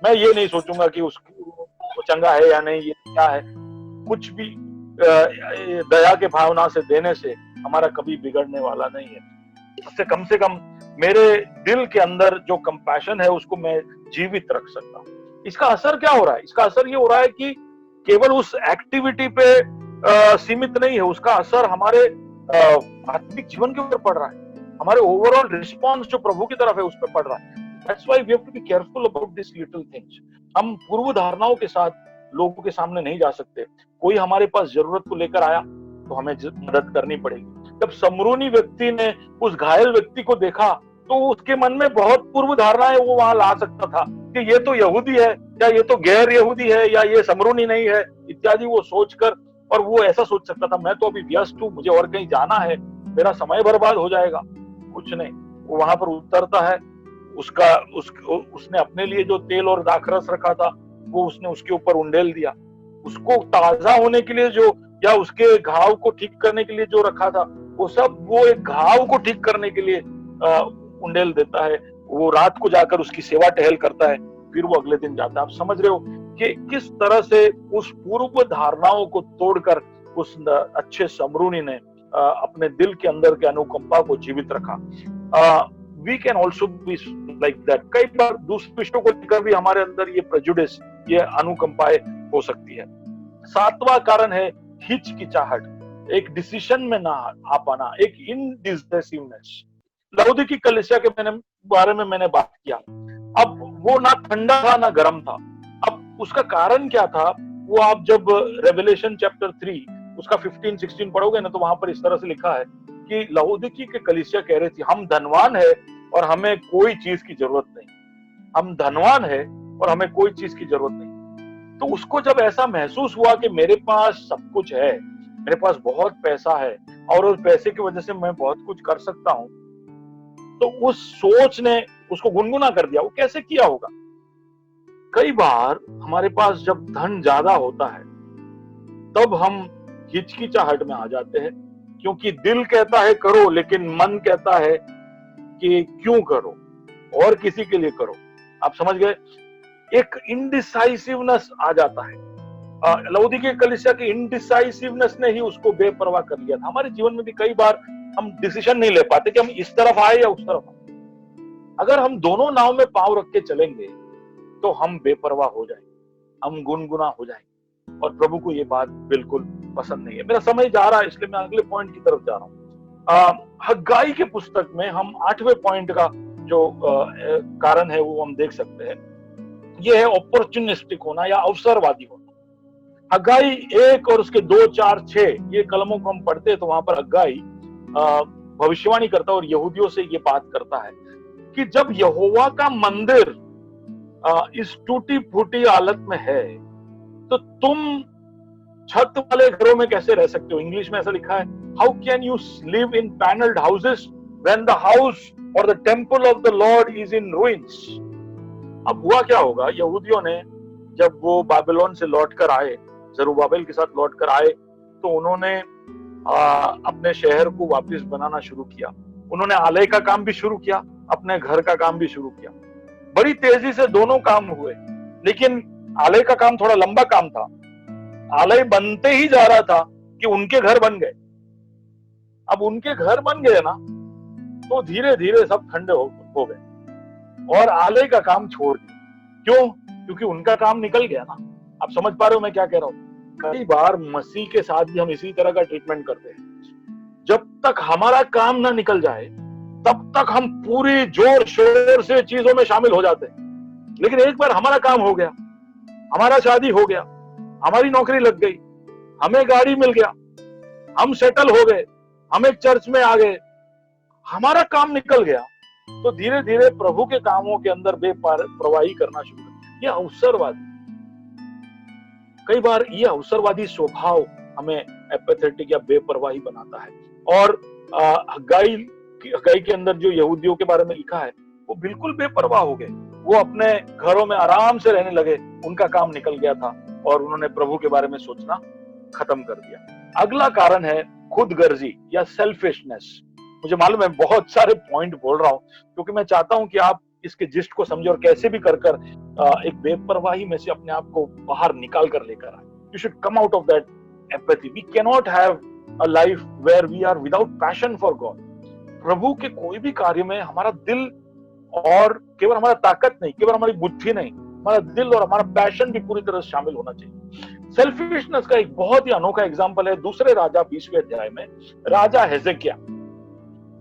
मैं ये नहीं सोचूंगा कि उसको चंगा है या नहीं, ये क्या है, कुछ भी दया के भावना से देने से हमारा कभी बिगड़ने वाला नहीं है। उससे कम से कम मेरे दिल के अंदर जो कंपैशन है उसको मैं जीवित रख सकता हूँ। इसका असर क्या हो रहा है? इसका असर ये हो रहा है कि केवल उस एक्टिविटी पे सीमित नहीं है, उसका असर हमारे आत्मिक जीवन के ऊपर पड़ रहा है, हमारे ओवरऑल रिस्पॉन्स जो प्रभु की तरफ है उस पर पड़ रहा है। That's why we have to be careful about these little things. हम पूर्व धारणाओं के साथ लोगों के सामने नहीं जा सकते। कोई हमारे पास जरूरत को लेकर आया तो हमें मदद करनी पड़ेगी। जब समरूनी व्यक्ति ने उस घायल व्यक्ति को देखा तो उसके मन में बहुत पूर्व धारणाएं वो वहां ला सकता था कि ये तो यहूदी है, या ये तो गैर यहूदी है, या ये समरूनी नहीं है इत्यादि वो सोचकर, और वो ऐसा सोच सकता था मैं तो अभी व्यस्त हूँ, मुझे और कहीं जाना है, मेरा समय बर्बाद हो जाएगा। कुछ नहीं, वो वहां पर उतरता है, उसने अपने लिए जो तेल और दाखरस रखा था वो उसने उसके ऊपर उंडेल दिया, उसको ताजा होने के लिए जो, या उसके घाव को ठीक करने के लिए जो रखा था, वो सब वो एक घाव को ठीक करने के लिए उंडेल देता है। वो रात को जाकर उसकी सेवा टहल करता है, फिर वो अगले दिन जाता है। आप समझ रहे हो कि किस तरह से उस पूर्व धारणाओं को तोड़कर उस अच्छे समरूनी ने अपने दिल के अंदर के अनुकंपा को जीवित रखा। We can also be like that. कई बार दूसरे विषयों को लेकर भी हमारे अंदर ये प्रेजुडिस, ये अनुकंपाएं हो सकती है। सातवां कारण है हिचकिचाहट, एक डिसीजन में ना आ पाना, एक इनडिसिसिवनेस। लौदीकी कलीसिया के बारे में मैंने बात किया। अब वो ना ठंडा था ना गर्म था। अब उसका कारण क्या था, वो आप जब रेवलेशन चैप्टर 3 उसका 15-16 पढ़ोगे ना, तो वहां पर इस तरह से लिखा है कि लौदीकी के कलीसिया कह रही थी, हम धनवान है और हमें कोई चीज की जरूरत नहीं, हम धनवान है और हमें कोई चीज की जरूरत नहीं। तो उसको जब ऐसा महसूस हुआ कि मेरे पास सब कुछ है, मेरे पास बहुत पैसा है और उस पैसे की वजह से मैं बहुत कुछ कर सकता हूं, तो उस सोच ने उसको गुनगुना कर दिया। वो कैसे किया होगा? कई बार हमारे पास जब धन ज्यादा होता है तब हम हिचकिचाहट में आ जाते हैं, क्योंकि दिल कहता है करो, लेकिन मन कहता है कि क्यों करो और किसी के लिए करो। आप समझ गए? एक इनडिसाइसिवनेस आ जाता है। लौदीकी कलीसिया की इनडिसाइसिवनेस ने ही उसको बेपरवाह कर लिया था। हमारे जीवन में भी कई बार हम डिसीजन नहीं ले पाते कि हम इस तरफ आए या उस तरफ आए। अगर हम दोनों नाव में पांव रख के चलेंगे तो हम बेपरवाह हो जाएंगे, हम गुनगुना हो जाएंगे, और प्रभु को ये बात बिल्कुल पसंद नहीं है। मेरा समय जा रहा है, इसलिए मैं अगले पॉइंट की तरफ जा रहा हूँ। हग्गाई के पुस्तक में हम 8वें पॉइंट का जो कारण है वो हम देख सकते हैं। ये है अपॉर्चुनिस्टिक होना या अवसरवादी होना। हग्गाई 1 और उसके 2, 4, 6 ये कलमों को हम पढ़ते हैं तो वहां पर हग्गाई भविष्यवाणी करता है और यहूदियों से ये बात करता है कि जब यहोवा का मंदिर इस टूटी फूटी हालत में है तो तुम छत वाले घरों में कैसे रह सकते हो? इंग्लिश में ऐसा लिखा है, how can you live in panelled houses when the house और the temple of the Lord is in ruins. अब हुआ क्या होगा, यहूदियों ने जब वो बाबिलोन से लौटकर आए, जरुब्बाबेल के साथ लौटकर आए, तो उन्होंने अपने शहर को वापस बनाना शुरू किया। उन्होंने आलय का काम भी शुरू किया, अपने घर का काम भी शुरू किया। बड़ी तेजी से दोनों काम हुए, लेकिन आलय का काम थोड़ा लंबा काम था। आलय बनते ही जा रहा था कि उनके घर बन गए। अब उनके घर बन गए ना, तो धीरे धीरे सब ठंडे हो गए और आलय का काम छोड़ दिया। क्यों? क्योंकि उनका काम निकल गया ना। आप समझ पा रहे हो मैं क्या कह रहा हूं? कई बार मसीह के साथ भी हम इसी तरह का ट्रीटमेंट करते हैं। जब तक हमारा काम ना निकल जाए तब तक हम पूरी जोर शोर से चीजों में शामिल हो जाते हैं। लेकिन एक बार हमारा काम हो गया, हमारा शादी हो गया, हमारी नौकरी लग गई, हमें गाड़ी मिल गया, हम सेटल हो गए, हम एक चर्च में आ गए, हमारा काम निकल गया, तो धीरे धीरे प्रभु के कामों के अंदर बेपरवाही करना शुरू कर। यह अवसरवादी, कई बार यह अवसरवादी स्वभाव हमें एपैथेटिक या बेपरवाही बनाता है। और हग्गाई के अंदर जो यहूदियों के बारे में लिखा है वो बिल्कुल बेपरवाह हो गए। वो अपने घरों में आराम से रहने लगे, उनका काम निकल गया था और उन्होंने प्रभु के बारे में सोचना खत्म कर दिया। अगला कारण है खुदगर्जी या सेल्फिशनेस। मुझे मालूम है बहुत सारे पॉइंट बोल रहा हूं क्योंकि मैं चाहता हूं कि आप इसके जिस्ट को समझे और कैसे भी कर एक बेपरवाही में से अपने आप को बाहर निकाल कर लेकर आए। You should come out of that apathy. We can not have a life where we are without passion for God. प्रभु के कोई भी कार्य में हमारा दिल, और केवल हमारा ताकत नहीं, केवल हमारी बुद्धि नहीं, हमारा दिल और हमारा पैशन भी पूरी तरह से शामिल होना चाहिए। सेल्फिशनेस का एक बहुत ही अनोखा एग्जांपल है दूसरे राजा 20वें अध्याय में। राजा हिजकिय्याह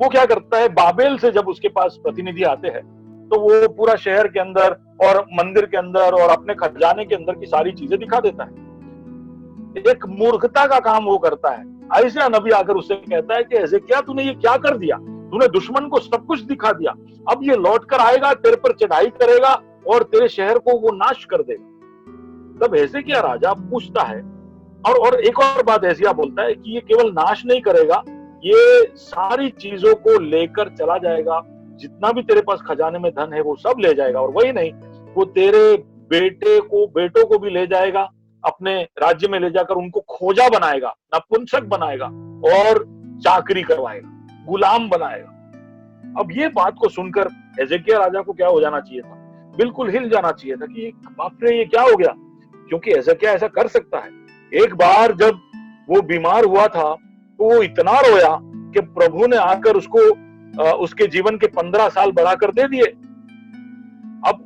वो क्या करता है, बाबेल से जब उसके पास प्रतिनिधि आते हैं तो वो पूरा शहर के अंदर और मंदिर के अंदर और अपने खजाने के अंदर की सारी चीजें दिखा देता है। एक मूर्खता का काम वो करता है। आयशा नबी आकर उससे कहता है कि हिजकिय्याह तूने ये क्या कर दिया, तूने दुश्मन को सब कुछ दिखा दिया, अब ये लौट कर आएगा, तेरे पर चढ़ाई करेगा और तेरे शहर को वो नाश कर देगा। तब हिजकिय्याह राजा पूछता है, और एक और बात हिजकिय्याह बोलता है कि ये केवल नाश नहीं करेगा, ये सारी चीजों को लेकर चला जाएगा, जितना भी तेरे पास खजाने में धन है वो सब ले जाएगा, और वही नहीं, वो तेरे बेटों को भी ले जाएगा, अपने राज्य में ले जाकर उनको खोजा बनाएगा, नपुंसक बनाएगा और चाकरी करवाएगा, गुलाम बनाएगा। अब ये बात को सुनकर हिजकिय्याह राजा को क्या हो जाना चाहिए था? बिल्कुल हिल जाना चाहिए था कि बाप रे, ये क्या हो गया? क्योंकि हिजकिय्याह ऐसा कर सकता है। एक बार जब वो बीमार हुआ था तो वो इतना रोया कि प्रभु ने आकर उसको उसके जीवन के 15 साल बढ़ाकर दे दिए। अब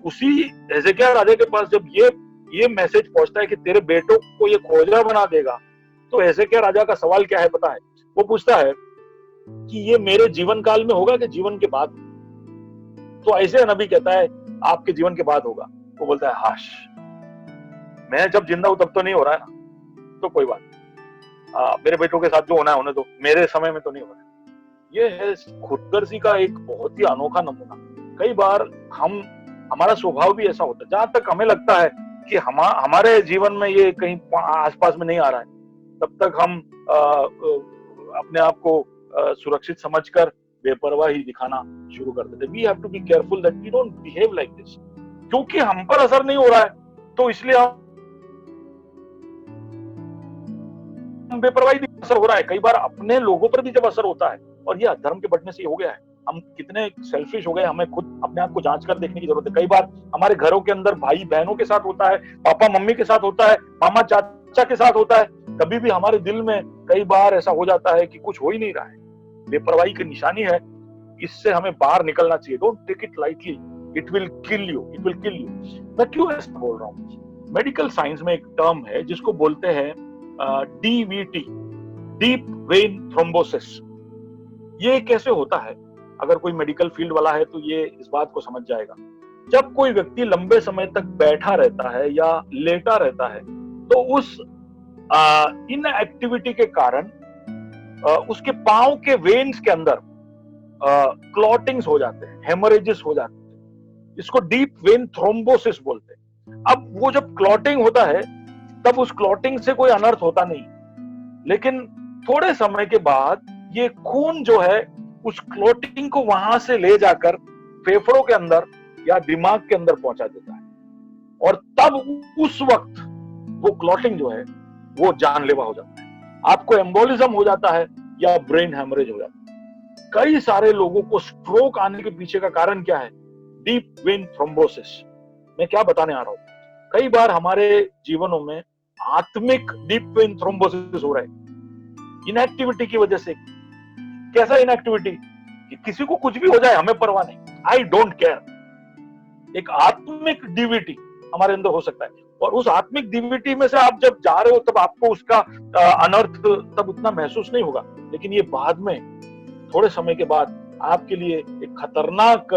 उसी हिजकिय्याह राजा के पास जब ये मैसेज पहुंचता है कि तेरे बेटों को ये खोजा बना देगा, तो हिजकिय्याह राजा का सवाल क्या है पता है? वो पूछता है कि ये मेरे जीवन काल में होगा कि जीवन के बाद? तो ऐसे नबी कहता है आपके जीवन के बाद होगा। वो बोलता है हाश, मैं जब जिंदा हूं तब तो नहीं हो रहा है ना, तो कोई बात नहीं, मेरे बेटों के साथ जो होना है होने दो, मेरे समय में तो नहीं हो रहा है। ये है खुदगर्जी का एक बहुत ही अनोखा नमूना। कई बार हमारा स्वभाव भी ऐसा होता है, जहां तक हमें लगता है कि हमारे जीवन में ये कहीं आसपास में नहीं आ रहा है, तब तक हम अपने आप को सुरक्षित समझकर बेपरवाही दिखाना शुरू कर देते। We have to be careful that we don't behave like this. क्योंकि हम पर असर नहीं हो रहा है तो इसलिए हम बेपरवाही असर हो रहा है। कई बार अपने लोगों पर भी जब असर होता है, और ये अधर्म के बढ़ने से हो गया है, हम कितने सेल्फिश हो गए, हमें खुद अपने आप को जांच कर देखने की जरूरत है। कई बार हमारे घरों के अंदर भाई बहनों के साथ होता है, पापा मम्मी के साथ होता है, मामा चाचा के साथ होता है, कभी भी हमारे दिल में कई बार ऐसा हो जाता है कि कुछ हो ही नहीं रहा है। बेपरवाही की निशानी है, इससे हमें बाहर निकलना चाहिए। Don't take it lightly, it will kill you, it will kill you. मैं क्यों ऐसा बोल रहा हूँ? मेडिकल साइंस में एक टर्म है जिसको बोलते हैं डीवीटी, डीप वेन थ्रोम्बोसिस। ये कैसे होता है? अगर कोई मेडिकल फील्ड वाला है तो ये इस बात को समझ जाएगा। जब कोई व्यक्ति लंबे समय तक बैठा रहता है या लेटा रहता है, तो उस इनएक्टिविटी के कारण उसके पांव के वेन्स के अंदर क्लॉटिंग्स हो जाते हैं, हेमरेजेस हो जाते हैं। इसको डीप वेन थ्रोम्बोसिस बोलते हैं। अब वो जब क्लॉटिंग होता है तब उस क्लॉटिंग से कोई अनर्थ होता नहीं, लेकिन थोड़े समय के बाद ये खून जो है उस क्लॉटिंग को वहां से ले जाकर फेफड़ों के अंदर या दिमाग के अंदर पहुंचा देता है, और तब उस वक्त वो क्लॉटिंग जो है वो जानलेवा हो जाता है। आपको एम्बोलिज्म हो जाता है या ब्रेन हेमरेज हो जाता है। कई सारे लोगों को स्ट्रोक आने के पीछे का कारण क्या है? Deep vein thrombosis. मैं क्या बताने आ रहा हूं? कई बार हमारे जीवनों में आत्मिक डीप वेन थ्रोम्बोसिस हो रहा है इनएक्टिविटी की वजह से। कैसा इनएक्टिविटी? कि किसी को कुछ भी हो जाए हमें परवाह नहीं, आई डोंट केयर। एक आत्मिक डीवीटी हमारे अंदर हो सकता है, और उस आत्मिक डीवीटी में से आप जब जा रहे हो तब आपको उसका अनर्थ तब उतना महसूस नहीं होगा, लेकिन ये बाद में थोड़े समय के बाद आपके लिए एक खतरनाक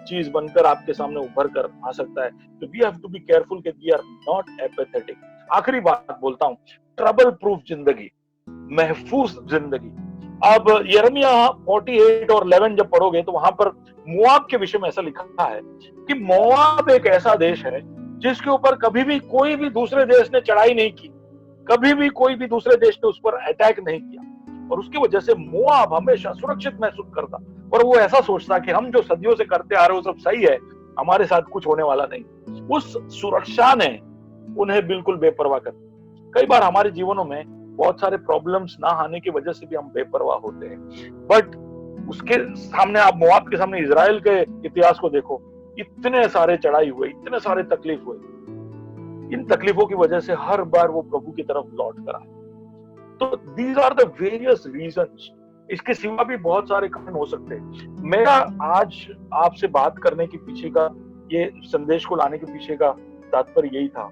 चीज बनकर आपके सामने उभर कर आ सकता है। तो we have to be careful that we are not apathetic. आखिरी बात बोलता हूं, ट्रबल प्रूफ जिंदगी, महफूज जिंदगी। अब यिर्मयाह 48 और 11 जब पढ़ोगे तो वहां पर मोआब के विषय में ऐसा लिखा है कि मोआब एक ऐसा देश है जिसके ऊपर कभी भी कोई भी दूसरे देश ने चढ़ाई नहीं की, कभी भी कोई भी दूसरे देश ने उस पर अटैक नहीं किया, और उसकी वजह से मोआब हमेशा सुरक्षित महसूस करता, और वो ऐसा सोचता कि हम जो सदियों से करते आ रहे हो सब सही है, हमारे साथ कुछ होने वाला नहीं। उस सुरक्षा ने उन्हें बिल्कुल बेपरवाह कर। कई बार हमारे जीवनों में बहुत सारे प्रॉब्लम्स ना आने की वजह से भी हम बेपरवाह होते हैं, बट उसके सामने आप मोआब के सामने इजराइल के इतिहास को देखो, इतने सारे चढ़ाई हुए, इतने सारे तकलीफ हुए, इन तकलीफों की वजह से हर बार वो प्रभु की तरफ लौट कर आए। तो these are the various reasons. इसके सिवा भी बहुत सारे कारण हो सकते हैं। मेरा आज आपसे बात करने के पीछे का, ये संदेश को लाने के पीछे का तात्पर्य यही था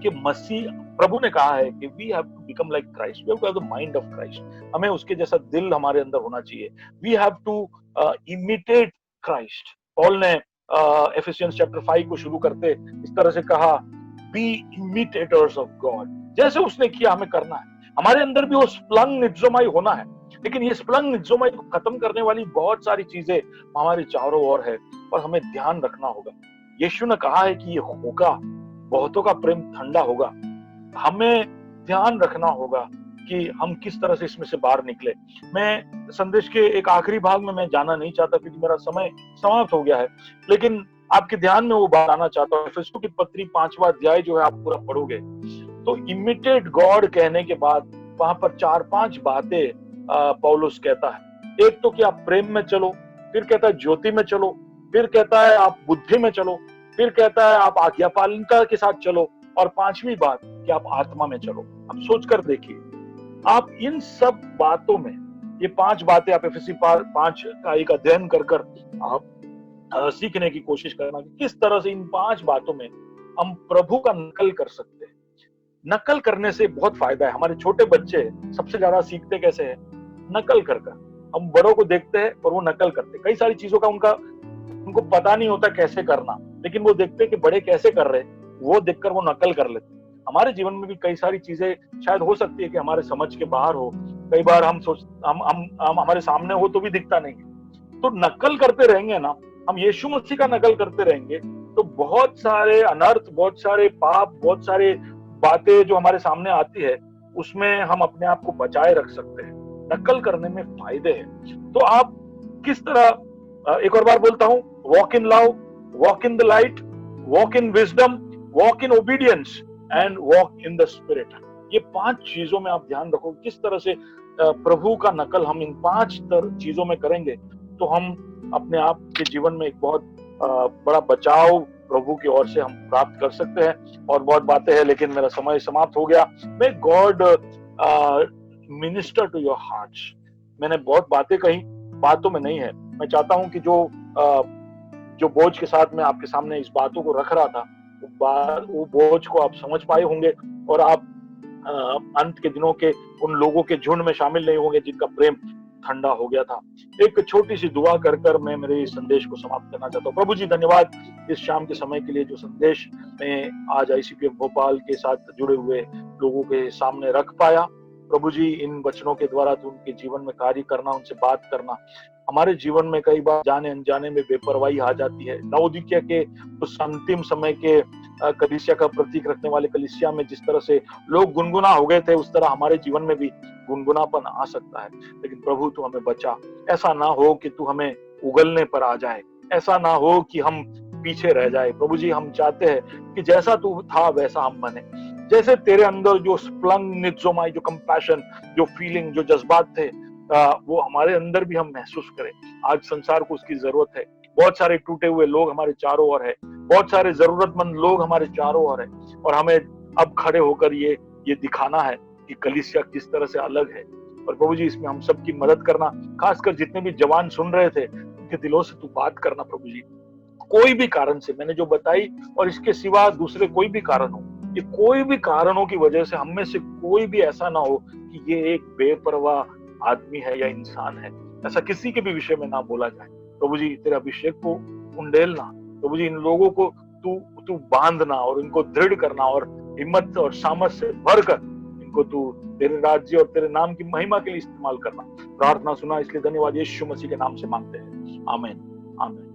कि मसीह, प्रभु ने कहा है कि we have to become like Christ, we have to have the mind of Christ. हमें उसके जैसा दिल हमारे अंदर होना चाहिए। We have to imitate Christ. Paul ने एफिसियंस चैप्टर 5 को शुरू करते इस तरह से कहा, बी इमिटेटर्स ऑफ गॉड। जैसे उसने किया हमें करना है। हमारे अंदर भी वो स्प्लंग निट्जोमाई होना है, लेकिन ये स्प्लंग निट्जोमाई को खत्म करने वाली बहुत सारी चीजें हमारे चारों ओर है, और हमें ध्यान रखना होगा। यीशु ने कहा है कि ये होगा, बहुतों का प्रेम ठंडा होगा। हमें ध्यान रखना होगा कि हम किस तरह से इसमें से बाहर निकले। मैं संदेश के एक आखिरी भाग में मैं जाना नहीं चाहता क्योंकि मेरा समय समाप्त हो गया है, लेकिन आपके ध्यान में वो बात आना चाहता हूँ। इफिसियों की पत्री 5वां अध्याय जो है आप पूरा पढ़ोगे तो इमिटेट गॉड कहने के बाद वहां पर 4-5 बातें पौलुस कहता है। एक तो कि आप प्रेम में चलो, फिर कहता है ज्योति में चलो, फिर कहता है आप बुद्धि में चलो, फिर कहता है आप आज्ञापालिका के साथ चलो, और 5वीं बात कि आप आत्मा में चलो। अब सोचकर देखिए, आप इन सब बातों में, ये 5 बातें आप एफएससी 5 का एक अध्ययन कर आप सीखने की कोशिश करना कि किस तरह से इन 5 बातों में हम प्रभु का नकल कर सकते हैं। नकल करने से बहुत फायदा है। हमारे छोटे बच्चे सबसे ज्यादा सीखते कैसे हैं? नकल कर कर। हम बड़ों को देखते हैं और वो नकल करते हैं। कई सारी चीजों का उनको पता नहीं होता कैसे करना, लेकिन वो देखते हैं कि बड़े कैसे कर रहे हैं, वो देखकर वो नकल कर लेते हैं। हमारे जीवन में भी कई सारी चीजें शायद हो सकती है कि हमारे समझ के बाहर हो। कई बार हम हमारे सामने हो तो भी दिखता नहीं है। तो नकल करते रहेंगे ना, हम यीशु मसीह का नकल करते रहेंगे तो बहुत सारे अनर्थ, बहुत सारे पाप, बहुत सारे बातें जो हमारे सामने आती है उसमें हम अपने आप को बचाए रख सकते हैं। नकल करने में फायदे हैं। तो आप किस तरह, एक और बार बोलता हूं, walk in love, walk in the light, walk in wisdom, walk in obedience and walk in the spirit. ये 5 चीजों में आप ध्यान रखो किस तरह से प्रभु का नकल हम इन 5 चीजों में करेंगे तो हम अपने आप के जीवन में एक बहुत बड़ा बचाव प्रभु की ओर से हम प्राप्त कर सकते हैं। और बहुत बातें हैं लेकिन मेरा समय समाप्त हो गया। May God minister to your hearts. मैंने बहुत बातें कही, बातों में नहीं है। मैं चाहता हूं कि जो बोझ के साथ मैं आपके सामने इस बातों को रख रहा था वो बोझ को आप समझ पाए होंगे और आप अंत के दिनों के उन लोगों के झुंड में शामिल नहीं होंगे जिनका प्रेम ठंडा हो गया था। एक छोटी सी दुआ कर मैं मेरे इस संदेश को समाप्त करना चाहता हूँ। प्रभु जी धन्यवाद इस शाम के समय के लिए जो संदेश मैं आज आईसीपीएफ भोपाल के साथ जुड़े हुए लोगों के सामने रख पाया। प्रभु जी इन वचनों के द्वारा तो उनके जीवन में कार्य करना, उनसे बात करना। हमारे जीवन में कई बार जाने अनजाने में बेपरवाही आ जाती है। लवोदिकिया के उस अंतिम समय के कलीसिया का प्रतीक रखने वाले कलीसिया में जिस तरह से लोग गुनगुना हो गए थे उस तरह हमारे जीवन में भी गुनगुनापन आ सकता है। लेकिन प्रभु तू हमें बचा। ऐसा ना हो कि तू हमें उगलने पर आ जाए, ऐसा ना हो कि हम पीछे रह जाए। प्रभु जी हम चाहते हैं कि जैसा तू था वैसा हम बने। जैसे तेरे अंदर जो स्प्लंग नित्जोमाई, जो कंपैशन, जो फीलिंग, जो जज्बात थे वो हमारे अंदर भी हम महसूस करें। आज संसार को उसकी जरूरत है। बहुत सारे टूटे हुए लोग हमारे चारों ओर है, बहुत सारे जरूरतमंद लोग हमारे चारों ओर है और हमें अब खड़े होकर ये दिखाना है कि कलीसिया किस तरह से अलग है। और प्रभु जी इसमें हम सबकी मदद करना, खासकर जितने भी जवान सुन रहे थे उनके दिलों से तू बात करना प्रभु जी। कोई भी कारण से मैंने जो बताई और इसके सिवा दूसरे कोई भी कारण हो, ये कोई भी कारणों की वजह से हम में से कोई भी ऐसा ना हो कि ये एक बेपरवाह आदमी है या इंसान है, ऐसा किसी के भी विषय में ना बोला जाए। प्रभु जी तेरे अभिषेक को उंडेलना, प्रभु जी इन लोगों को तू बांधना और इनको दृढ़ करना और हिम्मत और सामर्थ से भरकर इनको तू तेरे राज्य और तेरे नाम की महिमा के लिए इस्तेमाल करना। प्रार्थना सुना इसलिए धन्यवाद, यीशु मसीह के नाम से मांगते हैं, आमीन आमीन।